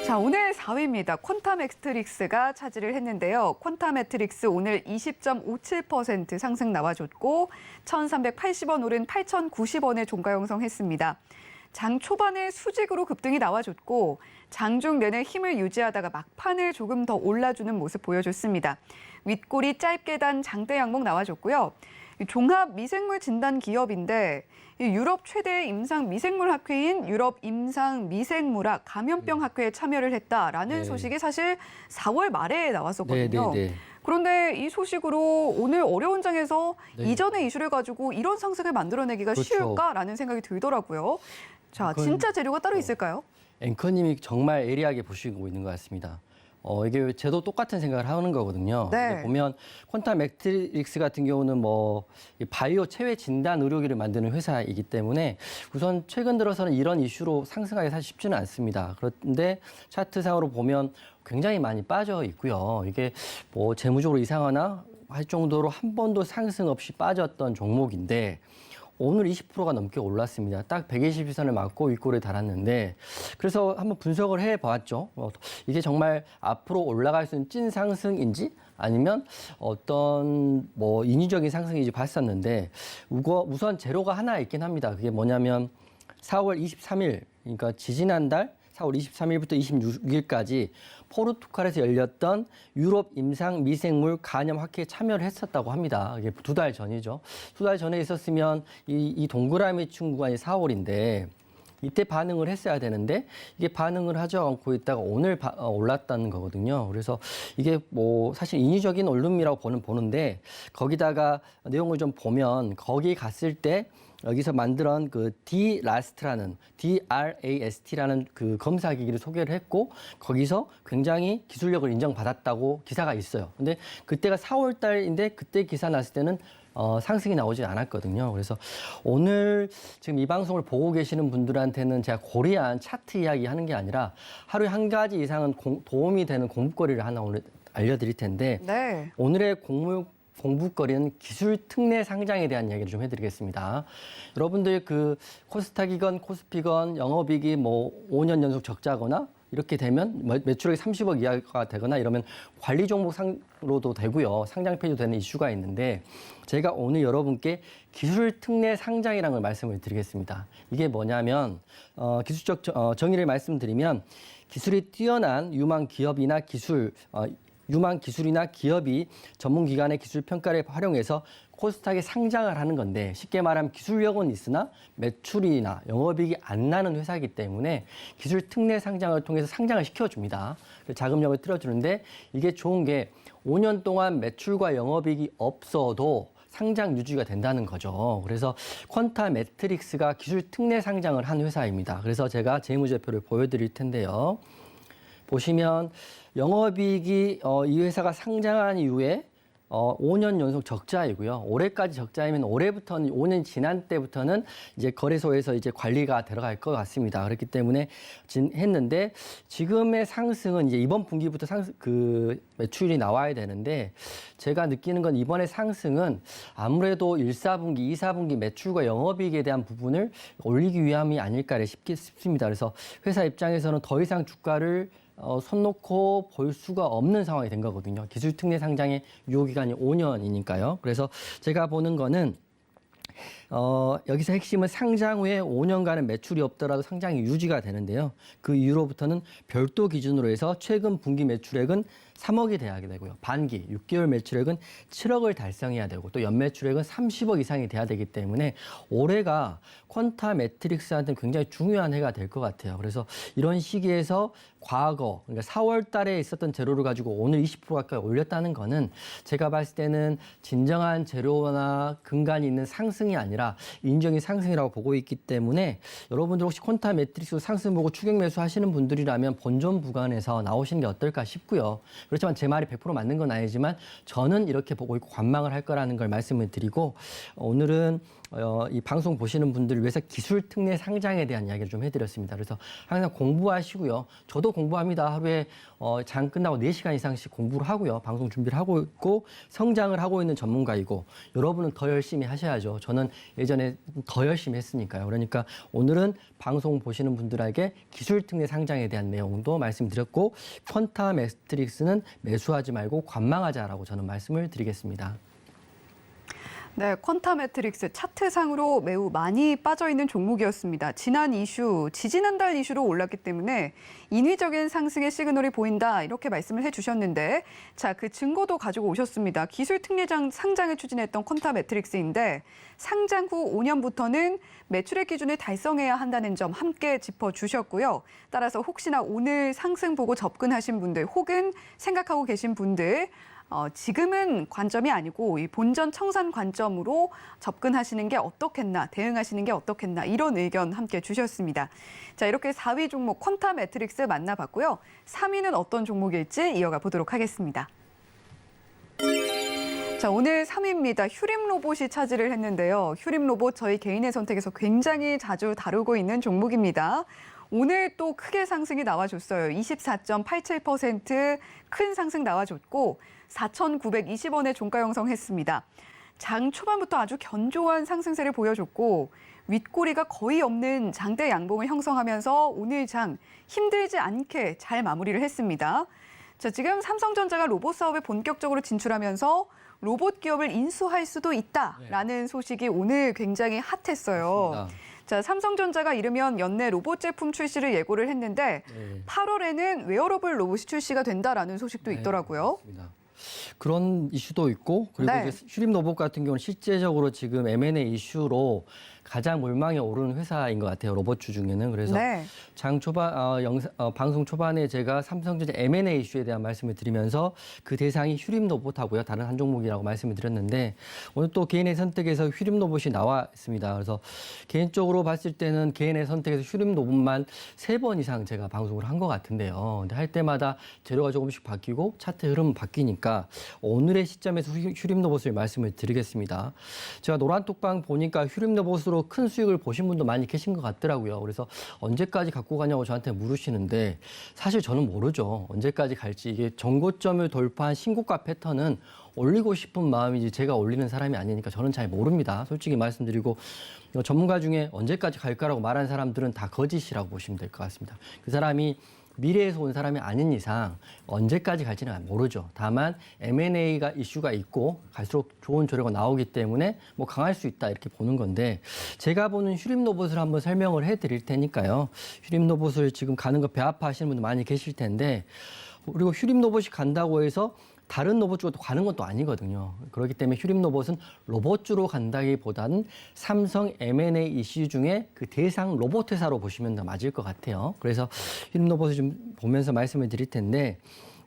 자, 오늘 4위입니다. 퀀타매트릭스가 차지를 했는데요. 퀀타매트릭스 오늘 20.57% 상승 나와줬고 1,380원 오른 8,090원에 종가 형성했습니다. 장 초반에 수직으로 급등이 나와줬고 장중 내내 힘을 유지하다가 막판을 조금 더 올라주는 모습 보여줬습니다. 윗골이 짧게 단 장대 양목 나와줬고요. 종합 미생물 진단 기업인데 유럽 최대 임상 미생물 학회인 유럽 임상 미생물학 감염병 학회에 참여를 했다라는 소식이 사실 4월 말에 나왔었거든요. 그런데 이 소식으로 오늘 어려운 장에서 이전의 이슈를 가지고 이런 상승을 만들어내기가 쉬울까라는 생각이 들더라고요. 자, 진짜 재료가 따로 있을까요? 앵커님이 정말 예리하게 보시고 있는 것 같습니다. 이게 저도 똑같은 생각을 하는 거거든요. 네. 보면 퀀타매트릭스 같은 경우는 뭐 바이오 체외 진단 의료기를 만드는 회사이기 때문에 우선 최근 들어서는 이런 이슈로 상승하기 사실 쉽지는 않습니다. 그런데 차트상으로 보면 굉장히 많이 빠져 있고요. 이게 뭐 재무적으로 이상하나 할 정도로 한 번도 상승 없이 빠졌던 종목인데 오늘 20%가 넘게 올랐습니다. 딱 120일선을 맞고 윗골에 달았는데 그래서 한번 분석을 해봤죠. 이게 정말 앞으로 올라갈 수 있는 찐 상승인지 아니면 어떤 뭐 인위적인 상승인지 봤었는데 우선 재료가 하나 있긴 합니다. 그게 뭐냐면 4월 23일 그러니까 지지난달 4월 23일부터 26일까지 포르투갈에서 열렸던 유럽 임상 미생물 간염 학회에 참여를 했었다고 합니다. 이게 2달 전이죠. 2달 전에 있었으면 이 동그라미 친 구간이 4월인데 이때 반응을 했어야 되는데 이게 반응을 하지 않고 있다가 오늘 올랐다는 거거든요. 그래서 이게 뭐 사실 인위적인 언론이라고 보는데 거기다가 내용을 좀 보면 거기 갔을 때 여기서 만들어낸 그 DRAST라는 그 검사 기기를 소개를 했고 거기서 굉장히 기술력을 인정받았다고 기사가 있어요. 근데 그때가 4월 달인데 그때 기사 났을 때는 상승이 나오지 않았거든요. 그래서 오늘 지금 이 방송을 보고 계시는 분들한테는 제가 고리한 차트 이야기 하는 게 아니라 하루에 한 가지 이상은 도움이 되는 공부거리를 하나 오늘 알려드릴 텐데 오늘의 공부거리는 기술 특례 상장에 대한 이야기를 좀 해드리겠습니다. 여러분들 그 코스닥이건 코스피건 영업이익이 뭐 5년 연속 적자거나 이렇게 되면 매출액이 30억 이하가 되거나 이러면 관리 종목 상으로도 되고요. 상장 폐지도 되는 이슈가 있는데 제가 오늘 여러분께 기술 특례 상장이라는 걸 말씀을 드리겠습니다. 이게 뭐냐면 기술적 정의를 말씀드리면 기술이 뛰어난 유망 기술이나 기업이 전문기관의 기술 평가를 활용해서 코스닥에 상장을 하는 건데 쉽게 말하면 기술력은 있으나 매출이나 영업이익이 안 나는 회사이기 때문에 기술 특례 상장을 통해서 상장을 시켜줍니다. 자금력을 틀어주는데 이게 좋은 게 5년 동안 매출과 영업이익이 없어도 상장 유지가 된다는 거죠. 그래서 퀀타매트릭스가 기술 특례 상장을 한 회사입니다. 그래서 제가 재무제표를 보여드릴 텐데요. 보시면 영업이익이 이 회사가 상장한 이후에 5년 연속 적자이고요. 올해까지 적자이면 올해부터는 5년 지난 때부터는 이제 거래소에서 이제 관리가 들어갈 것 같습니다. 그렇기 때문에 했는데 지금의 상승은 이제 이번 분기부터 매출이 나와야 되는데 제가 느끼는 건 이번에 상승은 아무래도 1, 4분기, 2, 4분기 매출과 영업이익에 대한 부분을 올리기 위함이 아닐까 싶습니다. 그래서 회사 입장에서는 더 이상 주가를 손 놓고 볼 수가 없는 상황이 된 거거든요. 기술특례 상장의 유효기간이 5년이니까요. 그래서 제가 보는 거는 여기서 핵심은 상장 후에 5년간은 매출이 없더라도 상장이 유지가 되는데요. 그 이후로부터는 별도 기준으로 해서 최근 분기 매출액은 3억이 돼야 되고요. 반기, 6개월 매출액은 7억을 달성해야 되고 또 연매출액은 30억 이상이 돼야 되기 때문에 올해가 퀀타 매트릭스한테는 굉장히 중요한 해가 될 것 같아요. 그래서 이런 시기에서 과거, 그러니까 4월 달에 있었던 재료를 가지고 오늘 20% 가까이 올렸다는 거는 제가 봤을 때는 진정한 재료나 근간이 있는 상승이 아니라 인정이 상승이라고 보고 있기 때문에 여러분들 혹시 퀀타 매트릭스 상승 보고 추격 매수 하시는 분들이라면 본전 부근에서 나오시는 게 어떨까 싶고요. 그렇지만 제 말이 100% 맞는 건 아니지만 저는 이렇게 보고 있고 관망을 할 거라는 걸 말씀을 드리고 오늘은 이 방송 보시는 분들을 위해서 기술특례 상장에 대한 이야기를 좀 해드렸습니다. 그래서 항상 공부하시고요. 저도 공부합니다. 하루에 장 끝나고 4시간 이상씩 공부를 하고요. 방송 준비를 하고 있고 성장을 하고 있는 전문가이고 여러분은 더 열심히 하셔야죠. 저는 예전에 더 열심히 했으니까요. 그러니까 오늘은 방송 보시는 분들에게 기술특례 상장에 대한 내용도 말씀드렸고 퀀타 매트릭스는 매수하지 말고 관망하자라고 저는 말씀을 드리겠습니다. 네, 퀀타 매트릭스 차트상으로 매우 많이 빠져있는 종목이었습니다. 지지난달 이슈로 올랐기 때문에 인위적인 상승의 시그널이 보인다 이렇게 말씀을 해주셨는데 자, 그 증거도 가지고 오셨습니다. 기술특례장 상장을 추진했던 퀀타 매트릭스인데 상장 후 5년부터는 매출액 기준을 달성해야 한다는 점 함께 짚어주셨고요. 따라서 혹시나 오늘 상승 보고 접근하신 분들 혹은 생각하고 계신 분들 지금은 관점이 아니고 이 본전 청산 관점으로 접근하시는 게 어떻겠나, 대응하시는 게 어떻겠나 이런 의견 함께 주셨습니다. 자, 이렇게 4위 종목 퀀타 매트릭스 만나봤고요. 3위는 어떤 종목일지 이어가 보도록 하겠습니다. 자, 오늘 3위입니다. 휴림 로봇이 차지를 했는데요. 휴림 로봇 저희 개인의 선택에서 굉장히 자주 다루고 있는 종목입니다. 오늘 또 크게 상승이 나와줬어요. 24.87% 큰 상승 나와줬고 4,920원의 종가 형성했습니다. 장 초반부터 아주 견조한 상승세를 보여줬고 윗꼬리가 거의 없는 장대 양봉을 형성하면서 오늘 장 힘들지 않게 잘 마무리를 했습니다. 자, 지금 삼성전자가 로봇 사업에 본격적으로 진출하면서 로봇 기업을 인수할 수도 있다라는 소식이 오늘 굉장히 핫했어요. 맞습니다. 자, 삼성전자가 이르면 연내 로봇 제품 출시를 예고를 했는데 8월에는 웨어러블 로봇이 출시가 된다라는 소식도 있더라고요. 맞습니다. 그런 이슈도 있고 그리고 네. 이제 휴림 로봇 같은 경우는 실제적으로 지금 M&A 이슈로 가장 몰망에 오르는 회사인 것 같아요. 로봇주 중에는. 그래서 네. 장 초반 방송 초반에 제가 삼성전자 M&A 이슈에 대한 말씀을 드리면서 그 대상이 휴림 로봇하고요. 다른 한 종목이라고 말씀을 드렸는데 오늘 또 개인의 선택에서 휴림 로봇이 나와 있습니다. 그래서 개인적으로 봤을 때는 개인의 선택에서 휴림 로봇만 3번 이상 제가 방송을 한 것 같은데요. 근데 할 때마다 재료가 조금씩 바뀌고 차트 흐름은 바뀌니까 오늘의 시점에서 휴림 로봇을 말씀을 드리겠습니다. 제가 노란톡방 보니까 휴림 로봇으로 큰 수익을 보신 분도 많이 계신 것 같더라고요. 그래서 언제까지 갖고 가냐고 저한테 물으시는데 사실 저는 모르죠. 언제까지 갈지. 이게 정고점을 돌파한 신고가 패턴은 올리고 싶은 마음이지 제가 올리는 사람이 아니니까 저는 잘 모릅니다. 솔직히 말씀드리고 전문가 중에 언제까지 갈까라고 말하는 사람들은 다 거짓이라고 보시면 될 것 같습니다. 그 사람이 미래에서 온 사람이 아닌 이상 언제까지 갈지는 모르죠. 다만 M&A가 이슈가 있고 갈수록 좋은 조례가 나오기 때문에 뭐 강할 수 있다 이렇게 보는 건데 제가 보는 휴림 로봇을 한번 설명을 해드릴 테니까요. 휴림 로봇을 지금 가는 거 배 아파하시는 분들 많이 계실 텐데 그리고 휴림 로봇이 간다고 해서 다른 로봇주가 또 가는 것도 아니거든요. 그렇기 때문에 휴림 로봇은 로봇주로 간다기보다는 삼성 M&A 이슈 중에 그 대상 로봇 회사로 보시면 더 맞을 것 같아요. 그래서 휴림 로봇을 좀 보면서 말씀을 드릴 텐데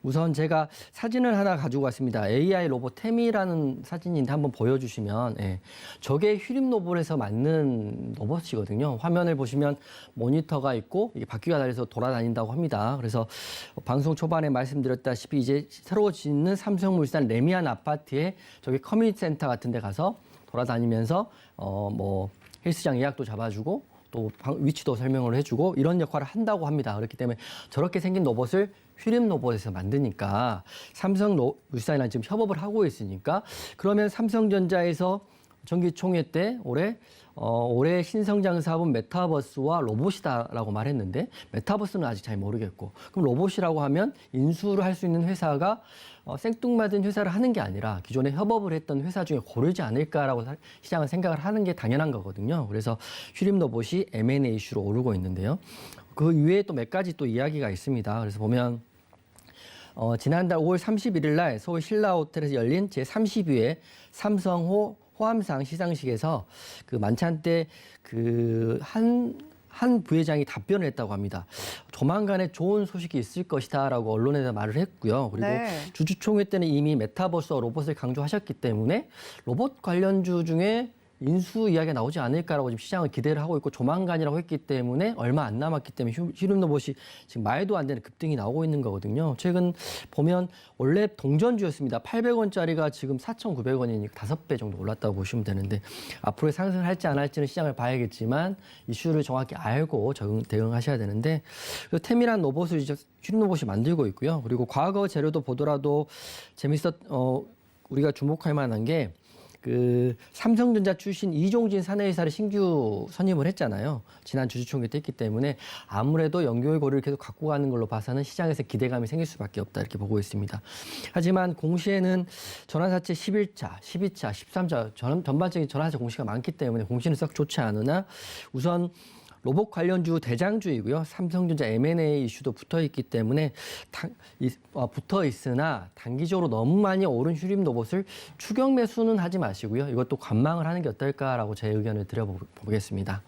우선 제가 사진을 하나 가지고 왔습니다. AI 로봇 태미라는 사진인데 한번 보여주시면, 예. 저게 휴림 로봇에서 만든 로봇이거든요. 화면을 보시면 모니터가 있고 이게 바퀴가 달려서 돌아다닌다고 합니다. 그래서 방송 초반에 말씀드렸다시피 이제 새로 짓는 삼성물산 레미안 아파트에 저기 커뮤니티 센터 같은 데 가서 돌아다니면서 뭐 헬스장 예약도 잡아주고 또 위치도 설명을 해주고 이런 역할을 한다고 합니다. 그렇기 때문에 저렇게 생긴 로봇을 휴림 로봇에서 만드니까 삼성물산이랑 지금 협업을 하고 있으니까 그러면 삼성전자에서 정기총회 때 올해 신성장 사업은 메타버스와 로봇이다라고 말했는데 메타버스는 아직 잘 모르겠고 그럼 로봇이라고 하면 인수를 할 수 있는 회사가 생뚱맞은 회사를 하는 게 아니라 기존에 협업을 했던 회사 중에 고르지 않을까라고 시장은 생각을 하는 게 당연한 거거든요. 그래서 휴림 로봇이 M&A 이슈로 오르고 있는데요. 그 이외에 또 몇 가지 또 이야기가 있습니다. 그래서 보면 지난달 5월 31일 날 서울 신라호텔에서 열린 제32회 삼성호 호암상 시상식에서 그 만찬 때 그 한 부회장이 답변을 했다고 합니다. 조만간에 좋은 소식이 있을 것이다라고 언론에다 말을 했고요. 그리고 주주총회 때는 이미 메타버스와 로봇을 강조하셨기 때문에 로봇 관련주 중에 인수 이야기가 나오지 않을까라고 지금 시장을 기대를 하고 있고 조만간이라고 했기 때문에 얼마 안 남았기 때문에 휴림 로봇이 지금 말도 안 되는 급등이 나오고 있는 거거든요. 최근 보면 원래 동전주였습니다. 800원짜리가 지금 4,900원이니까 5배 정도 올랐다고 보시면 되는데 앞으로 상승할지 안 할지는 시장을 봐야겠지만 이슈를 정확히 알고 대응하셔야 되는데 태미란 로봇을 이제 휴림 로봇이 만들고 있고요. 그리고 과거 재료도 보더라도 우리가 주목할 만한 게 그 삼성전자 출신 이종진 사내이사를 신규 선임을 했잖아요. 지난 주주총회 때 했기 때문에 아무래도 연결고리를 계속 갖고 가는 걸로 봐서는 시장에서 기대감이 생길 수밖에 없다 이렇게 보고 있습니다. 하지만 공시에는 전환사채 11차, 12차, 13차 전반적인 전환사채 공시가 많기 때문에 공시는 썩 좋지 않으나 우선 로봇 관련주 대장주이고요. 삼성전자 M&A 이슈도 붙어 있기 때문에 붙어 있으나 단기적으로 너무 많이 오른 휴림 로봇을 추격 매수는 하지 마시고요. 이것도 관망을 하는 게 어떨까라고 제 의견을 드려보겠습니다.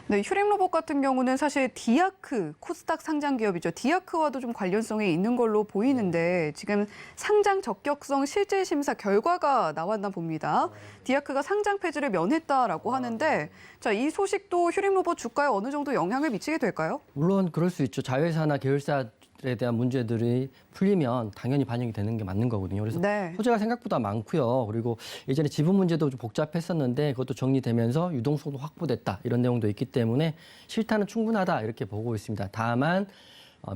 네, 휴림 로봇 같은 경우는 사실 디아크, 코스닥 상장 기업이죠. 디아크와도 좀 관련성이 있는 걸로 보이는데 지금 상장 적격성 실질 심사 결과가 나왔나 봅니다. 디아크가 상장 폐지를 면했다라고 하는데 자, 이 소식도 휴림 로봇 주가에 어느 정도 영향을 미치게 될까요? 물론 그럴 수 있죠. 자회사나 계열사에 대한 문제들이 풀리면 당연히 반영이 되는 게 맞는 거거든요. 그래서 소재가 생각보다 많고요. 그리고 예전에 지분 문제도 좀 복잡했었는데 그것도 정리되면서 유동성도 확보됐다. 이런 내용도 있기 때문에 실타는 충분하다 이렇게 보고 있습니다. 다만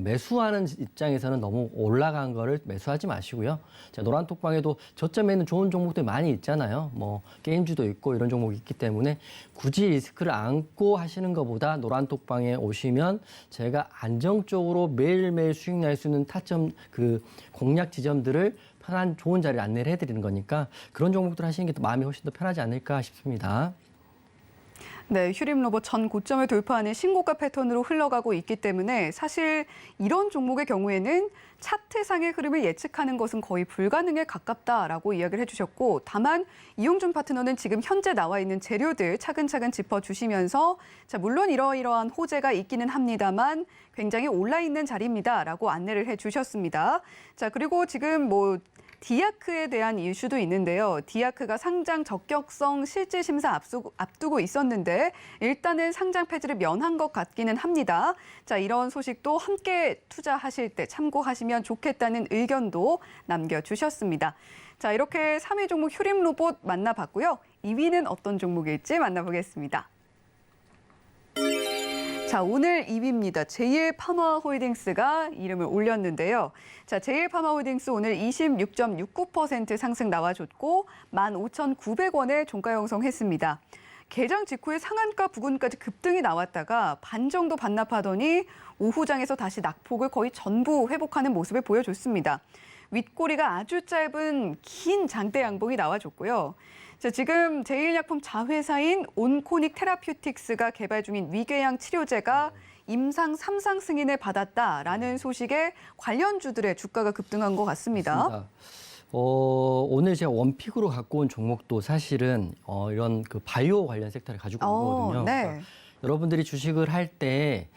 매수하는 입장에서는 너무 올라간 거를 매수하지 마시고요. 자, 노란톡방에도 저점에 있는 좋은 종목들 많이 있잖아요. 뭐 게임주도 있고 이런 종목이 있기 때문에 굳이 리스크를 안고 하시는 것보다 노란톡방에 오시면 제가 안정적으로 매일매일 수익 날 수 있는 타점 그 공략 지점들을 편한 좋은 자리를 안내를 해드리는 거니까 그런 종목들 하시는 게 또 마음이 훨씬 더 편하지 않을까 싶습니다. 네, 휴림 로봇 전 고점을 돌파하는 신고가 패턴으로 흘러가고 있기 때문에 사실 이런 종목의 경우에는 차트상의 흐름을 예측하는 것은 거의 불가능에 가깝다라고 이야기를 해주셨고 다만 이용준 파트너는 지금 현재 나와 있는 재료들 차근차근 짚어주시면서 자, 물론 이러이러한 호재가 있기는 합니다만 굉장히 올라있는 자리입니다라고 안내를 해주셨습니다. 자, 그리고 지금 디아크에 대한 이슈도 있는데요. 디아크가 상장 적격성 실질 심사 앞두고 있었는데 일단은 상장 폐지를 면한 것 같기는 합니다. 자, 이런 소식도 함께 투자하실 때 참고하시면 좋겠다는 의견도 남겨주셨습니다. 자, 이렇게 3위 종목 휴림 로봇 만나봤고요. 2위는 어떤 종목일지 만나보겠습니다. 자, 오늘 2위입니다. 제일파마홀딩스가 이름을 올렸는데요. 자, 제일파마홀딩스 오늘 26.69% 상승 나와줬고 15,900원에 종가 형성했습니다. 개장 직후에 상한가 부근까지 급등이 나왔다가 반 정도 반납하더니 오후장에서 다시 낙폭을 거의 전부 회복하는 모습을 보여줬습니다. 윗꼬리가 아주 짧은 긴 장대 양봉이 나와줬고요. 자, 지금 제일약품 자회사인 온코닉 테라퓨틱스가 개발 중인 위궤양 치료제가 임상 3상 승인을 받았다라는 소식에 관련주들의 주가가 급등한 것 같습니다. 맞습니다. 오늘 제가 원픽으로 갖고 온 종목도 사실은 이런 그 바이오 관련 섹터를 가지고 온 거거든요. 네. 그러니까 여러분들이 주식을 할 때,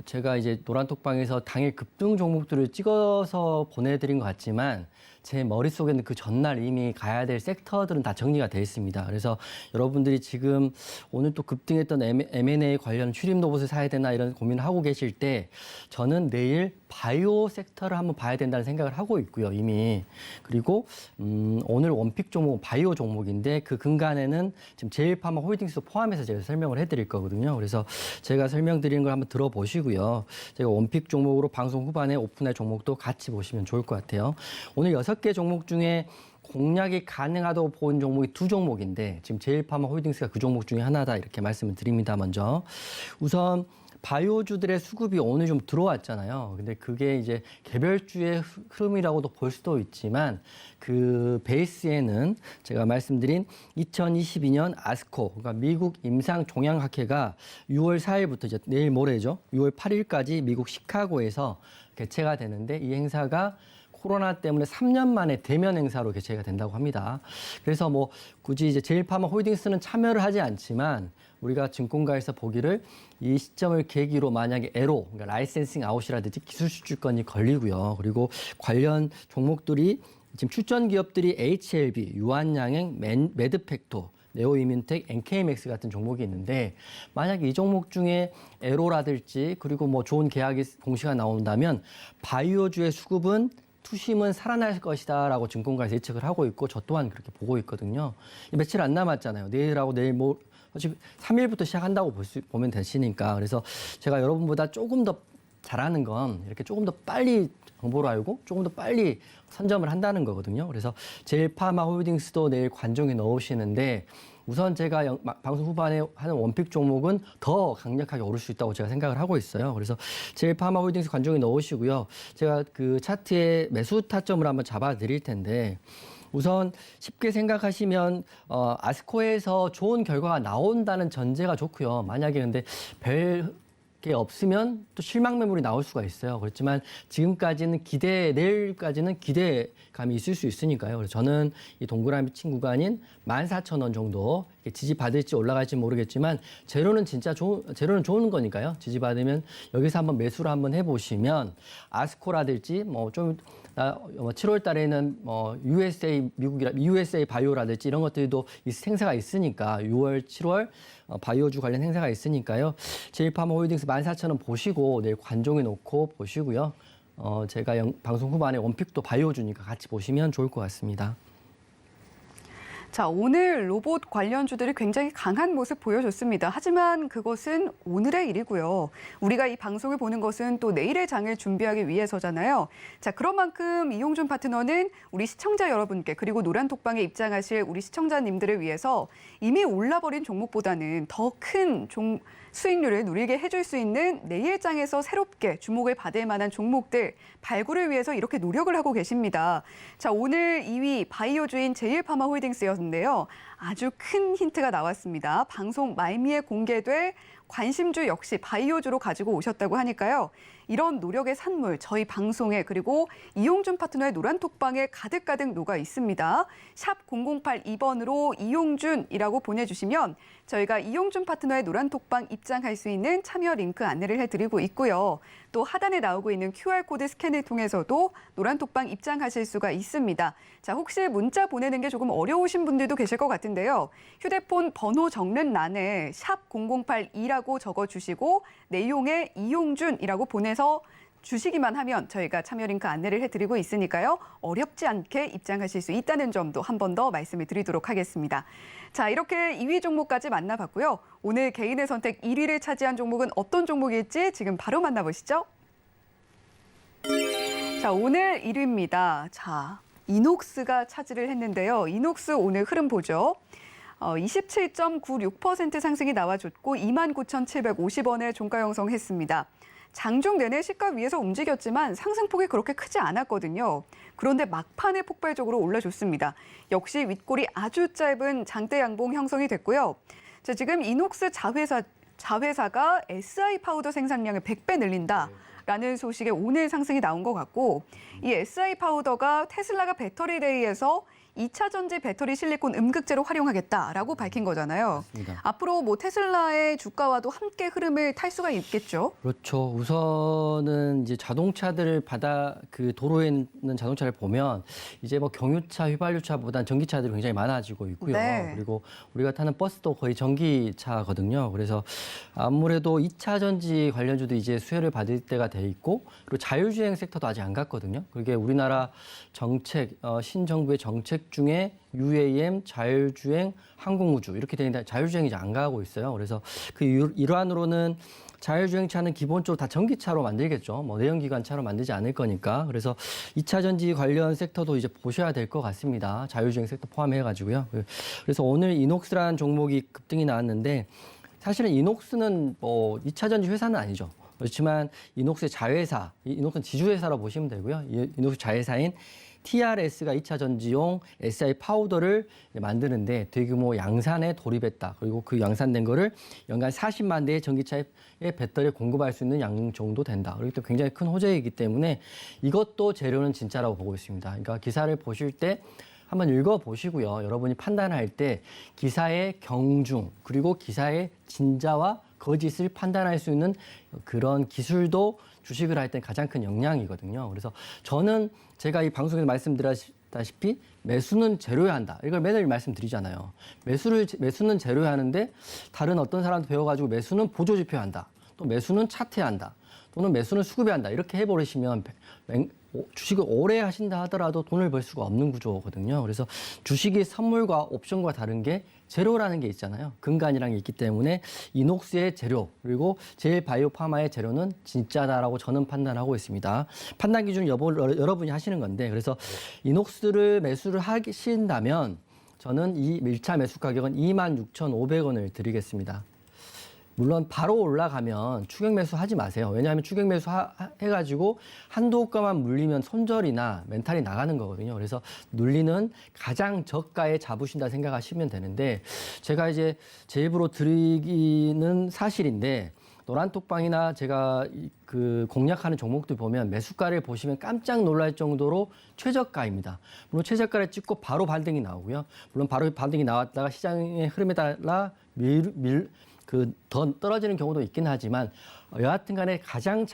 제가 이제 노란톡방에서 당일 급등 종목들을 찍어서 보내드린 것 같지만, 제 머릿속에는 그 전날 이미 가야 될 섹터들은 다 정리가 되어 있습니다. 그래서 여러분들이 지금 오늘 또 급등했던 M&A 관련 출입 로봇을 사야 되나 이런 고민을 하고 계실 때 저는 내일 바이오 섹터를 한번 봐야 된다는 생각을 하고 있고요, 이미. 그리고 오늘 원픽 종목 바이오 종목인데 그 근간에는 지금 제일파마 홀딩스도 포함해서 제가 설명을 해드릴 거거든요. 그래서 제가 설명드리는 걸 한번 들어보시고요. 제가 원픽 종목으로 방송 후반에 오픈할 종목도 같이 보시면 좋을 것 같아요. 오늘 6개 종목 중에 공략이 가능하다고 본 종목이 2종목인데 지금 제일파마 홀딩스가 그 종목 중에 하나다 이렇게 말씀을 드립니다. 먼저 우선 바이오주들의 수급이 오늘 좀 들어왔잖아요. 근데 그게 이제 개별주의 흐름이라고도 볼 수도 있지만 그 베이스에는 제가 말씀드린 2022년 아스코, 그러니까 미국 임상종양학회가 6월 4일부터 이제 내일 모레죠. 6월 8일까지 미국 시카고에서 개최가 되는데 이 행사가 코로나 때문에 3년 만에 대면 행사로 개최가 된다고 합니다. 그래서 뭐 굳이 이제 제일파마 홀딩스는 참여를 하지 않지만 우리가 증권가에서 보기를 이 시점을 계기로 만약에 에로, 그러니까 라이센싱 아웃이라든지 기술 수출권이 걸리고요. 그리고 관련 종목들이 지금 출전 기업들이 HLB, 유한양행, 매드팩토, 네오이뮨텍, NK맥스 같은 종목이 있는데 만약에 이 종목 중에 에로라든지 그리고 뭐 좋은 계약이 공시가 나온다면 바이오주의 수급은 투심은 살아날 것이다라고 증권가에서 예측을 하고 있고 저 또한 그렇게 보고 있거든요. 며칠 안 남았잖아요. 내일하고 내일 뭐 3일부터 시작한다고 보면 되시니까 그래서 제가 여러분보다 조금 더 잘하는 건 이렇게 조금 더 빨리 정보를 알고 조금 더 빨리 선점을 한다는 거거든요. 그래서 제일파마 홀딩스도 내일 관종에 넣으시는데 우선 제가 방송 후반에 하는 원픽 종목은 더 강력하게 오를 수 있다고 제가 생각을 하고 있어요. 그래서 제일파마 홀딩스 관종에 넣으시고요. 제가 그 차트의 매수 타점을 한번 잡아 드릴 텐데 우선 쉽게 생각하시면 아스코에서 좋은 결과가 나온다는 전제가 좋고요. 만약에 근데 게 없으면 또 실망 매물이 나올 수가 있어요. 그렇지만 지금까지는 내일까지는 기대감이 있을 수 있으니까요. 그래서 저는 이 동그라미 친 구간인 14,000원 정도 지지받을지 올라갈지 모르겠지만 재료는 좋은 거니까요. 지지받으면 여기서 한번 매수를 한번 해보시면 아스코라든지 뭐 좀 7월 달에는 USA 바이오라든지 이런 것들도 행사가 있으니까 6월, 7월 바이오주 관련 행사가 있으니까요. 제일파마 홀딩스 14,000원 보시고 내일 관종에 놓고 보시고요. 제가 방송 후반에 원픽도 바이오주니까 같이 보시면 좋을 것 같습니다. 자, 오늘 로봇 관련주들이 굉장히 강한 모습 보여줬습니다. 하지만 그것은 오늘의 일이고요. 우리가 이 방송을 보는 것은 또 내일의 장을 준비하기 위해서잖아요. 자, 그런 만큼 이용준 파트너는 우리 시청자 여러분께 그리고 노란톡방에 입장하실 우리 시청자님들을 위해서 이미 올라버린 종목보다는 더 큰 수익률을 누리게 해줄 수 있는 내일장에서 새롭게 주목을 받을 만한 종목들 발굴을 위해서 이렇게 노력을 하고 계십니다. 자, 오늘 2위 바이오주인 제일파마 홀딩스였는데요. 아주 큰 힌트가 나왔습니다. 방송 말미에 공개될 관심주 역시 바이오주로 가지고 오셨다고 하니까요. 이런 노력의 산물 저희 방송에 그리고 이용준 파트너의 노란톡방에 가득가득 녹아 있습니다. 샵 0082번으로 이용준이라고 보내주시면 저희가 이용준 파트너의 노란톡방 입장할 수 있는 참여 링크 안내를 해드리고 있고요. 또 하단에 나오고 있는 QR코드 스캔을 통해서도 노란톡방 입장하실 수가 있습니다. 자, 혹시 문자 보내는 게 조금 어려우신 분들도 계실 것 같은데요. 휴대폰 번호 적는란에 샵 0082라고 적어주시고 내용에 이용준이라고 보내서 주시기만 하면 저희가 참여 링크 안내를 해드리고 있으니까요. 어렵지 않게 입장하실 수 있다는 점도 한 번 더 말씀을 드리도록 하겠습니다. 자, 이렇게 2위 종목까지 만나봤고요. 오늘 개인의 선택 1위를 차지한 종목은 어떤 종목일지 지금 바로 만나보시죠. 자, 오늘 1위입니다. 자, 이녹스가 차지를 했는데요. 이녹스 오늘 흐름 보죠. 27.96% 상승이 나와줬고 29,750원에 종가 형성했습니다. 장중 내내 시가 위에서 움직였지만 상승폭이 그렇게 크지 않았거든요. 그런데 막판에 폭발적으로 올라줬습니다. 역시 윗골이 아주 짧은 장대 양봉 형성이 됐고요. 자, 지금 이녹스 자회사가 SI 파우더 생산량을 100배 늘린다라는 소식에 오늘 상승이 나온 것 같고 이 SI 파우더가 테슬라가 배터리데이에서 2차 전지 배터리 실리콘 음극재로 활용하겠다라고 밝힌 거잖아요. 맞습니다. 앞으로 뭐 테슬라의 주가와도 함께 흐름을 탈 수가 있겠죠? 그렇죠. 우선은 이제 자동차들을 그 도로에 있는 자동차를 보면 이제 뭐 경유차, 휘발유차보다는 전기차들이 굉장히 많아지고 있고요. 네. 그리고 우리가 타는 버스도 거의 전기차거든요. 그래서 아무래도 2차 전지 관련주도 이제 수혜를 받을 때가 돼 있고, 그리고 자율주행 섹터도 아직 안 갔거든요. 그게 우리나라 정책, 신정부의 정책 중에 UAM, 자율주행, 항공우주 이렇게 되는데 자율주행이 이제 안 가고 있어요. 그래서 그 일환으로는 자율주행차는 기본적으로 다 전기차로 만들겠죠. 뭐 내연기관차로 만들지 않을 거니까. 그래서 2차 전지 관련 섹터도 이제 보셔야 될 것 같습니다. 자율주행 섹터 포함해가지고요. 그래서 오늘 이녹스라는 종목이 급등이 나왔는데, 사실은 이녹스는 뭐 2차 전지 회사는 아니죠. 그렇지만 이녹스의 자회사, 이녹스는 지주회사라고 보시면 되고요. 이녹스 자회사인 TRS가 2차 전지용 SI 파우더를 만드는데 대규모 양산에 돌입했다. 그리고 그 양산된 거를 연간 40만 대의 전기차의 배터리에 공급할 수 있는 양 정도 된다. 그렇기 때문에 굉장히 큰 호재이기 때문에 이것도 재료는 진짜라고 보고 있습니다. 그러니까 기사를 보실 때 한번 읽어보시고요. 여러분이 판단할 때 기사의 경중, 그리고 기사의 진짜와 거짓을 판단할 수 있는 그런 기술도 주식을 할 때 가장 큰 역량이거든요. 그래서 저는 제가 이 방송에서 말씀드렸다시피 매수는 제로해야 한다. 이걸 매일 말씀드리잖아요. 매수는 제로해야 하는데 다른 어떤 사람도 배워가지고 매수는 보조지표해야 한다. 또 매수는 차트해야 한다. 또는 매수는 수급해야 한다. 이렇게 해버리시면 주식을 오래 하신다 하더라도 돈을 벌 수가 없는 구조거든요. 그래서 주식이 선물과 옵션과 다른 게 재료라는 게 있잖아요. 근간이라는 게 있기 때문에 이녹스의 재료, 그리고 제일바이오파마의 재료는 진짜다라고 저는 판단하고 있습니다. 판단 기준은 여러분이 하시는 건데, 그래서 이녹스를 매수를 하신다면 저는 이 1차 매수 가격은 26,500원을 드리겠습니다. 물론 바로 올라가면 추격 매수 하지 마세요. 왜냐하면 추격 매수 해가지고 한도 호가만 물리면 손절이나 멘탈이 나가는 거거든요. 그래서 눌리는 가장 저가에 잡으신다 생각하시면 되는데, 제가 이제 제 입으로 드리기는 사실인데, 노란톡방이나 제가 그 공략하는 종목들 보면 매수가를 보시면 깜짝 놀랄 정도로 최저가입니다. 물론 최저가를 찍고 바로 반등이 나오고요. 물론 바로 반등이 나왔다가 시장의 흐름에 따라 더 떨어지는 경우도 있긴 하지만, 여하튼 간에 가장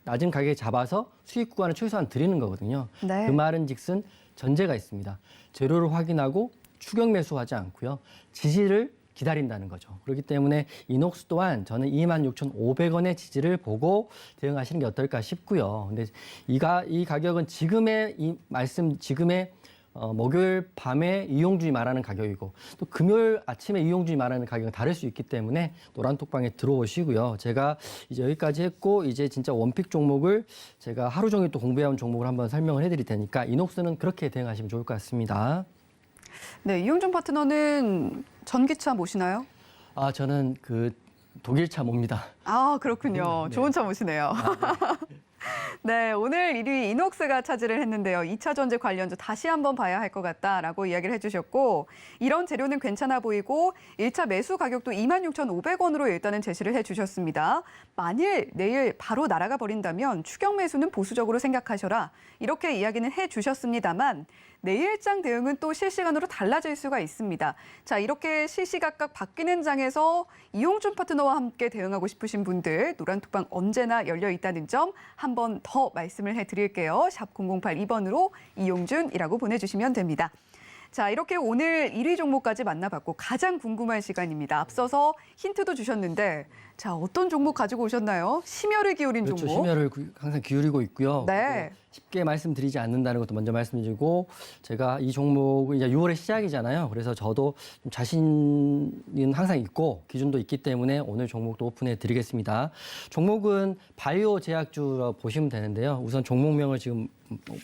낮은 가격에 잡아서 수익 구간을 최소한 드리는 거거든요. 네. 그 말은 즉슨 전제가 있습니다. 재료를 확인하고 추격 매수하지 않고요. 지지를 기다린다는 거죠. 그렇기 때문에 이녹스 또한 저는 26,500원의 지지를 보고 대응하시는 게 어떨까 싶고요. 근데 이 가격은 지금의 목요일 밤에 이용주의 말하는 가격이고, 또 금요일 아침에 이용주의 말하는 가격은 다를 수 있기 때문에 노란톡방에 들어오시고요. 제가 이제 여기까지 했고, 이제 진짜 원픽 종목을 제가 하루 종일 또 공부해온 종목을 한번 설명을 해드릴 테니까 이녹스는 그렇게 대응하시면 좋을 것 같습니다. 네, 이용준 파트너는 전기차 모시나요? 저는 그 독일차 몹니다. 아, 그렇군요. 네. 좋은 차 모시네요. 네, 오늘 1위 이녹스가 차지를 했는데요. 2차 전지 관련주 다시 한번 봐야 할 것 같다라고 이야기를 해주셨고, 이런 재료는 괜찮아 보이고 1차 매수 가격도 26,500원으로 일단은 제시를 해주셨습니다. 만일 내일 바로 날아가 버린다면 추격 매수는 보수적으로 생각하셔라, 이렇게 이야기는 해주셨습니다만, 내일장 대응은 또 실시간으로 달라질 수가 있습니다. 자, 이렇게 시시각각 바뀌는 장에서 이용준 파트너와 함께 대응하고 싶으신 분들, 노란톡방 언제나 열려 있다는 점 한 번 더 말씀을 해드릴게요. 샵 0082번으로 이용준이라고 보내주시면 됩니다. 자, 이렇게 오늘 1위 종목까지 만나봤고 가장 궁금한 시간입니다. 앞서서 힌트도 주셨는데, 자, 어떤 종목 가지고 오셨나요? 심혈을 기울인 그렇죠. 종목. 심혈을 항상 기울이고 있고요. 네. 쉽게 말씀드리지 않는다는 것도 먼저 말씀드리고, 제가 이 종목은 이제 6월의 시작이잖아요. 그래서 저도 좀 자신은 항상 있고 기준도 있기 때문에 오늘 종목도 오픈해 드리겠습니다. 종목은 바이오 제약주라고 보시면 되는데요. 우선 종목명을 지금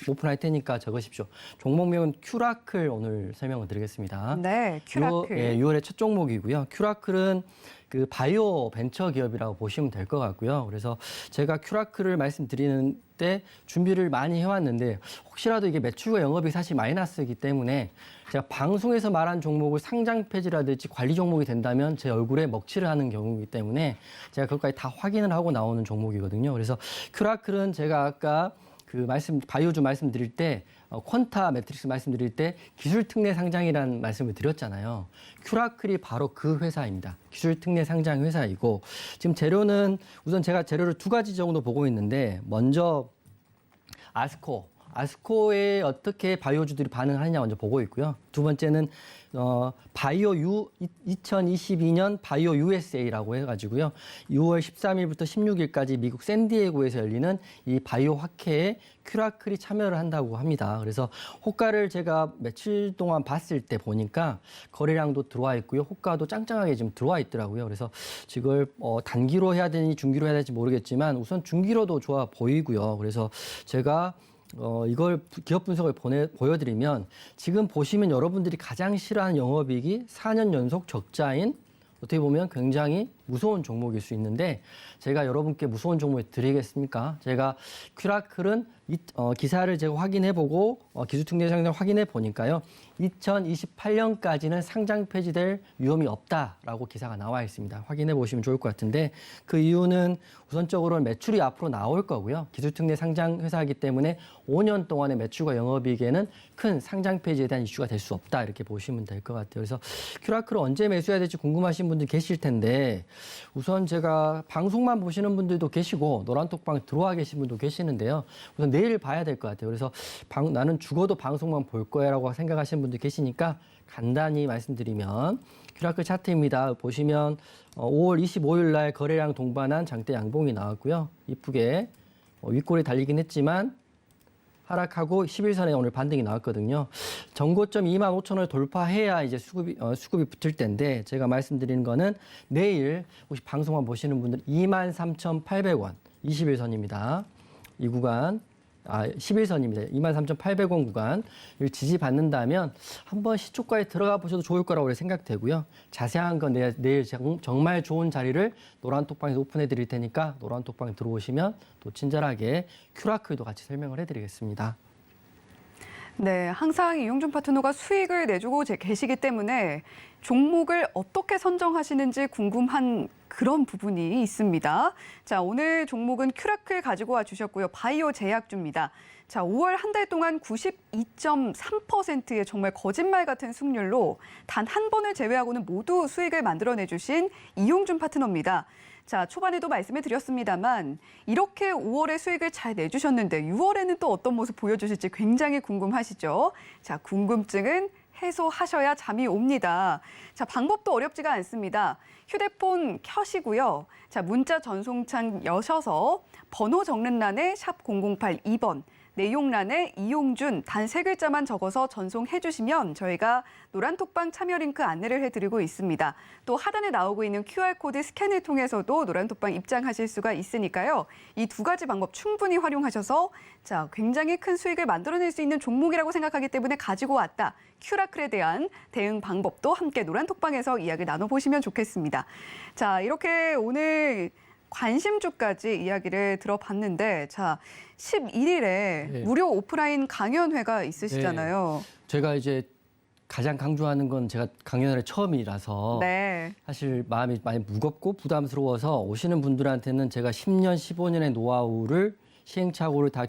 오픈할 테니까 적으십시오. 종목명은 큐라클 오늘 설명을 드리겠습니다. 네, 큐라클. 6월의 첫 종목이고요. 큐라클은 그 바이오 벤처 기업이라고 보시면 될 것 같고요. 그래서 제가 큐라클을 말씀드리는 때 준비를 많이 해왔는데, 혹시라도 이게 매출과 영업이 사실 마이너스이기 때문에 제가 방송에서 말한 종목을 상장 폐지라든지 관리 종목이 된다면 제 얼굴에 먹칠을 하는 경우이기 때문에 제가 그것까지 다 확인을 하고 나오는 종목이거든요. 그래서 큐라클은 제가 아까 바이오주 말씀드릴 때 퀀타 매트릭스 말씀드릴 때 기술 특례 상장이라는 말씀을 드렸잖아요. 큐라클이 바로 그 회사입니다. 기술 특례 상장 회사이고 지금 재료는 우선 제가 재료를 두 가지 정도 보고 있는데 먼저 아스코에 어떻게 바이오주들이 반응하느냐 먼저 보고 있고요. 두 번째는 바이오 2022년 바이오 USA라고 해가지고요. 6월 13일부터 16일까지 미국 샌디에고에서 열리는 이 바이오 학회에 큐라클이 참여를 한다고 합니다. 그래서 호가를 제가 며칠 동안 봤을 때 보니까 거래량도 들어와 있고요. 호가도 짱짱하게 지금 들어와 있더라고요. 그래서 이걸 단기로 해야 되니 중기로 해야 될지 모르겠지만 우선 중기로도 좋아 보이고요. 그래서 제가 이걸 기업 분석을 보여드리면 지금 보시면 여러분들이 가장 싫어하는 영업이익이 4년 연속 적자인 어떻게 보면 굉장히 무서운 종목일 수 있는데 제가 여러분께 무서운 종목을 드리겠습니까? 제가 큐라클은 기사를 제가 확인해보고 기술특례 상장 확인해보니까요. 2028년까지는 상장 폐지될 위험이 없다라고 기사가 나와 있습니다. 확인해보시면 좋을 것 같은데 그 이유는 우선적으로는 매출이 앞으로 나올 거고요. 기술특례 상장 회사이기 때문에 5년 동안의 매출과 영업이익에는 큰 상장 폐지에 대한 이슈가 될 수 없다 이렇게 보시면 될 것 같아요. 그래서 큐라클을 언제 매수해야 될지 궁금하신 분들 계실 텐데 우선 제가 방송만 보시는 분들도 계시고 노란톡방 들어와 계신 분도 계시는데요. 우선 내일 봐야 될 것 같아요. 그래서 나는 죽어도 방송만 볼 거야라고 생각하시는 분들 계시니까 간단히 말씀드리면 큐라클 차트입니다. 보시면 5월 25일 날 거래량 동반한 장대 양봉이 나왔고요. 이쁘게 윗골이 달리긴 했지만 하락하고 11선에 오늘 반등이 나왔거든요. 전고점 25,000원을 돌파해야 이제 수급이 붙을 텐데 제가 말씀드리는 거는 내일 혹시 방송만 보시는 분들 23,800원 21선입니다. 이 구간 11선입니다. 23,800원 구간을 지지받는다면 한번 시초가에 들어가 보셔도 좋을 거라고 생각되고요. 자세한 건 내일 정말 좋은 자리를 노란톡방에서 오픈해 드릴 테니까 노란톡방에 들어오시면 또 친절하게 큐라클도 같이 설명을 해드리겠습니다. 네, 항상 이용준 파트너가 수익을 내주고 계시기 때문에 종목을 어떻게 선정하시는지 궁금한 그런 부분이 있습니다. 자, 오늘 종목은 큐라클 가지고 와 주셨고요. 바이오 제약주입니다. 자, 5월 한 달 동안 92.3%의 정말 거짓말 같은 승률로 단 한 번을 제외하고는 모두 수익을 만들어내 주신 이용준 파트너입니다. 자, 초반에도 말씀을 드렸습니다만 이렇게 5월에 수익을 잘 내주셨는데 6월에는 또 어떤 모습 보여주실지 굉장히 궁금하시죠? 자, 궁금증은 해소하셔야 잠이 옵니다. 자, 방법도 어렵지가 않습니다. 휴대폰 켜시고요. 자, 문자 전송창 여셔서 번호 적는 란에 샵 0082번, 내용란에 이용준 단 3글자만 적어서 전송해 주시면 저희가 노란톡방 참여 링크 안내를 해드리고 있습니다. 또 하단에 나오고 있는 QR코드 스캔을 통해서도 노란톡방 입장하실 수가 있으니까요. 이 두 가지 방법 충분히 활용하셔서 자, 굉장히 큰 수익을 만들어낼 수 있는 종목이라고 생각하기 때문에 가지고 왔다. 큐라클에 대한 대응 방법도 함께 노란톡방에서 이야기 나눠보시면 좋겠습니다. 자, 이렇게 오늘 관심주까지 이야기를 들어봤는데 자, 11일에 네. 무료 오프라인 강연회가 있으시잖아요. 제가 이제 가장 강조하는 건 제가 강연회 처음이라서 네. 사실 마음이 많이 무겁고 부담스러워서 오시는 분들한테는 제가 10년, 15년의 노하우를 시행착오를 다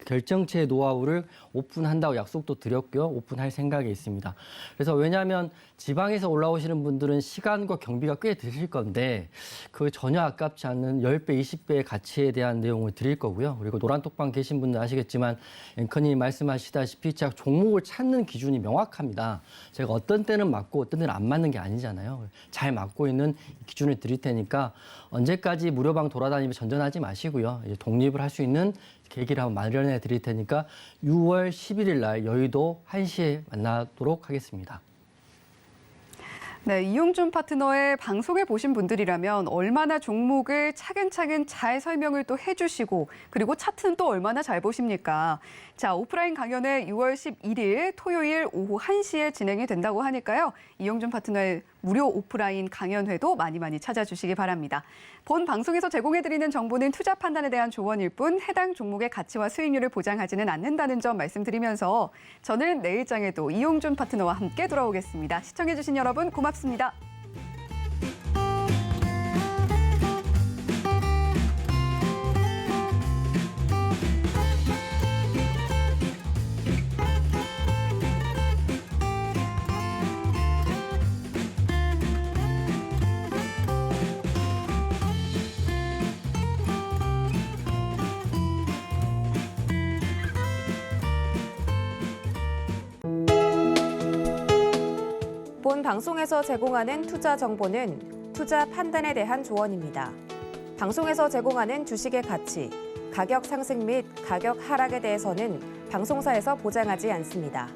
결정체의 노하우를 오픈한다고 약속도 드렸고요. 오픈할 생각에 있습니다. 그래서 왜냐하면 지방에서 올라오시는 분들은 시간과 경비가 꽤 드실 건데 그 전혀 아깝지 않는 10배, 20배의 가치에 대한 내용을 드릴 거고요. 그리고 노란톡방 계신 분들 아시겠지만 앵커님 말씀하시다시피 제가 종목을 찾는 기준이 명확합니다. 제가 어떤 때는 맞고 어떤 때는 안 맞는 게 아니잖아요. 잘 맞고 있는 기준을 드릴 테니까 언제까지 무료방 돌아다니며 전전하지 마시고요. 이제 독립을 할 수 있는 계기를 한번 마련해 드릴 테니까 6월 11일 날 여의도 1시에 만나도록 하겠습니다. 네, 이용준 파트너의 방송을 보신 분들이라면 얼마나 종목을 차근차근 잘 설명을 또 해주시고 그리고 차트는 또 얼마나 잘 보십니까? 자, 오프라인 강연회 6월 11일 토요일 오후 1시에 진행이 된다고 하니까요. 이용준 파트너의 무료 오프라인 강연회도 많이 찾아주시기 바랍니다. 본 방송에서 제공해드리는 정보는 투자 판단에 대한 조언일 뿐 해당 종목의 가치와 수익률을 보장하지는 않는다는 점 말씀드리면서 저는 내일장에도 이용준 파트너와 함께 돌아오겠습니다. 시청해주신 여러분 고맙습니다. 본 방송에서 제공하는 투자 정보는 투자 판단에 대한 조언입니다. 방송에서 제공하는 주식의 가치, 가격 상승 및 가격 하락에 대해서는 방송사에서 보장하지 않습니다.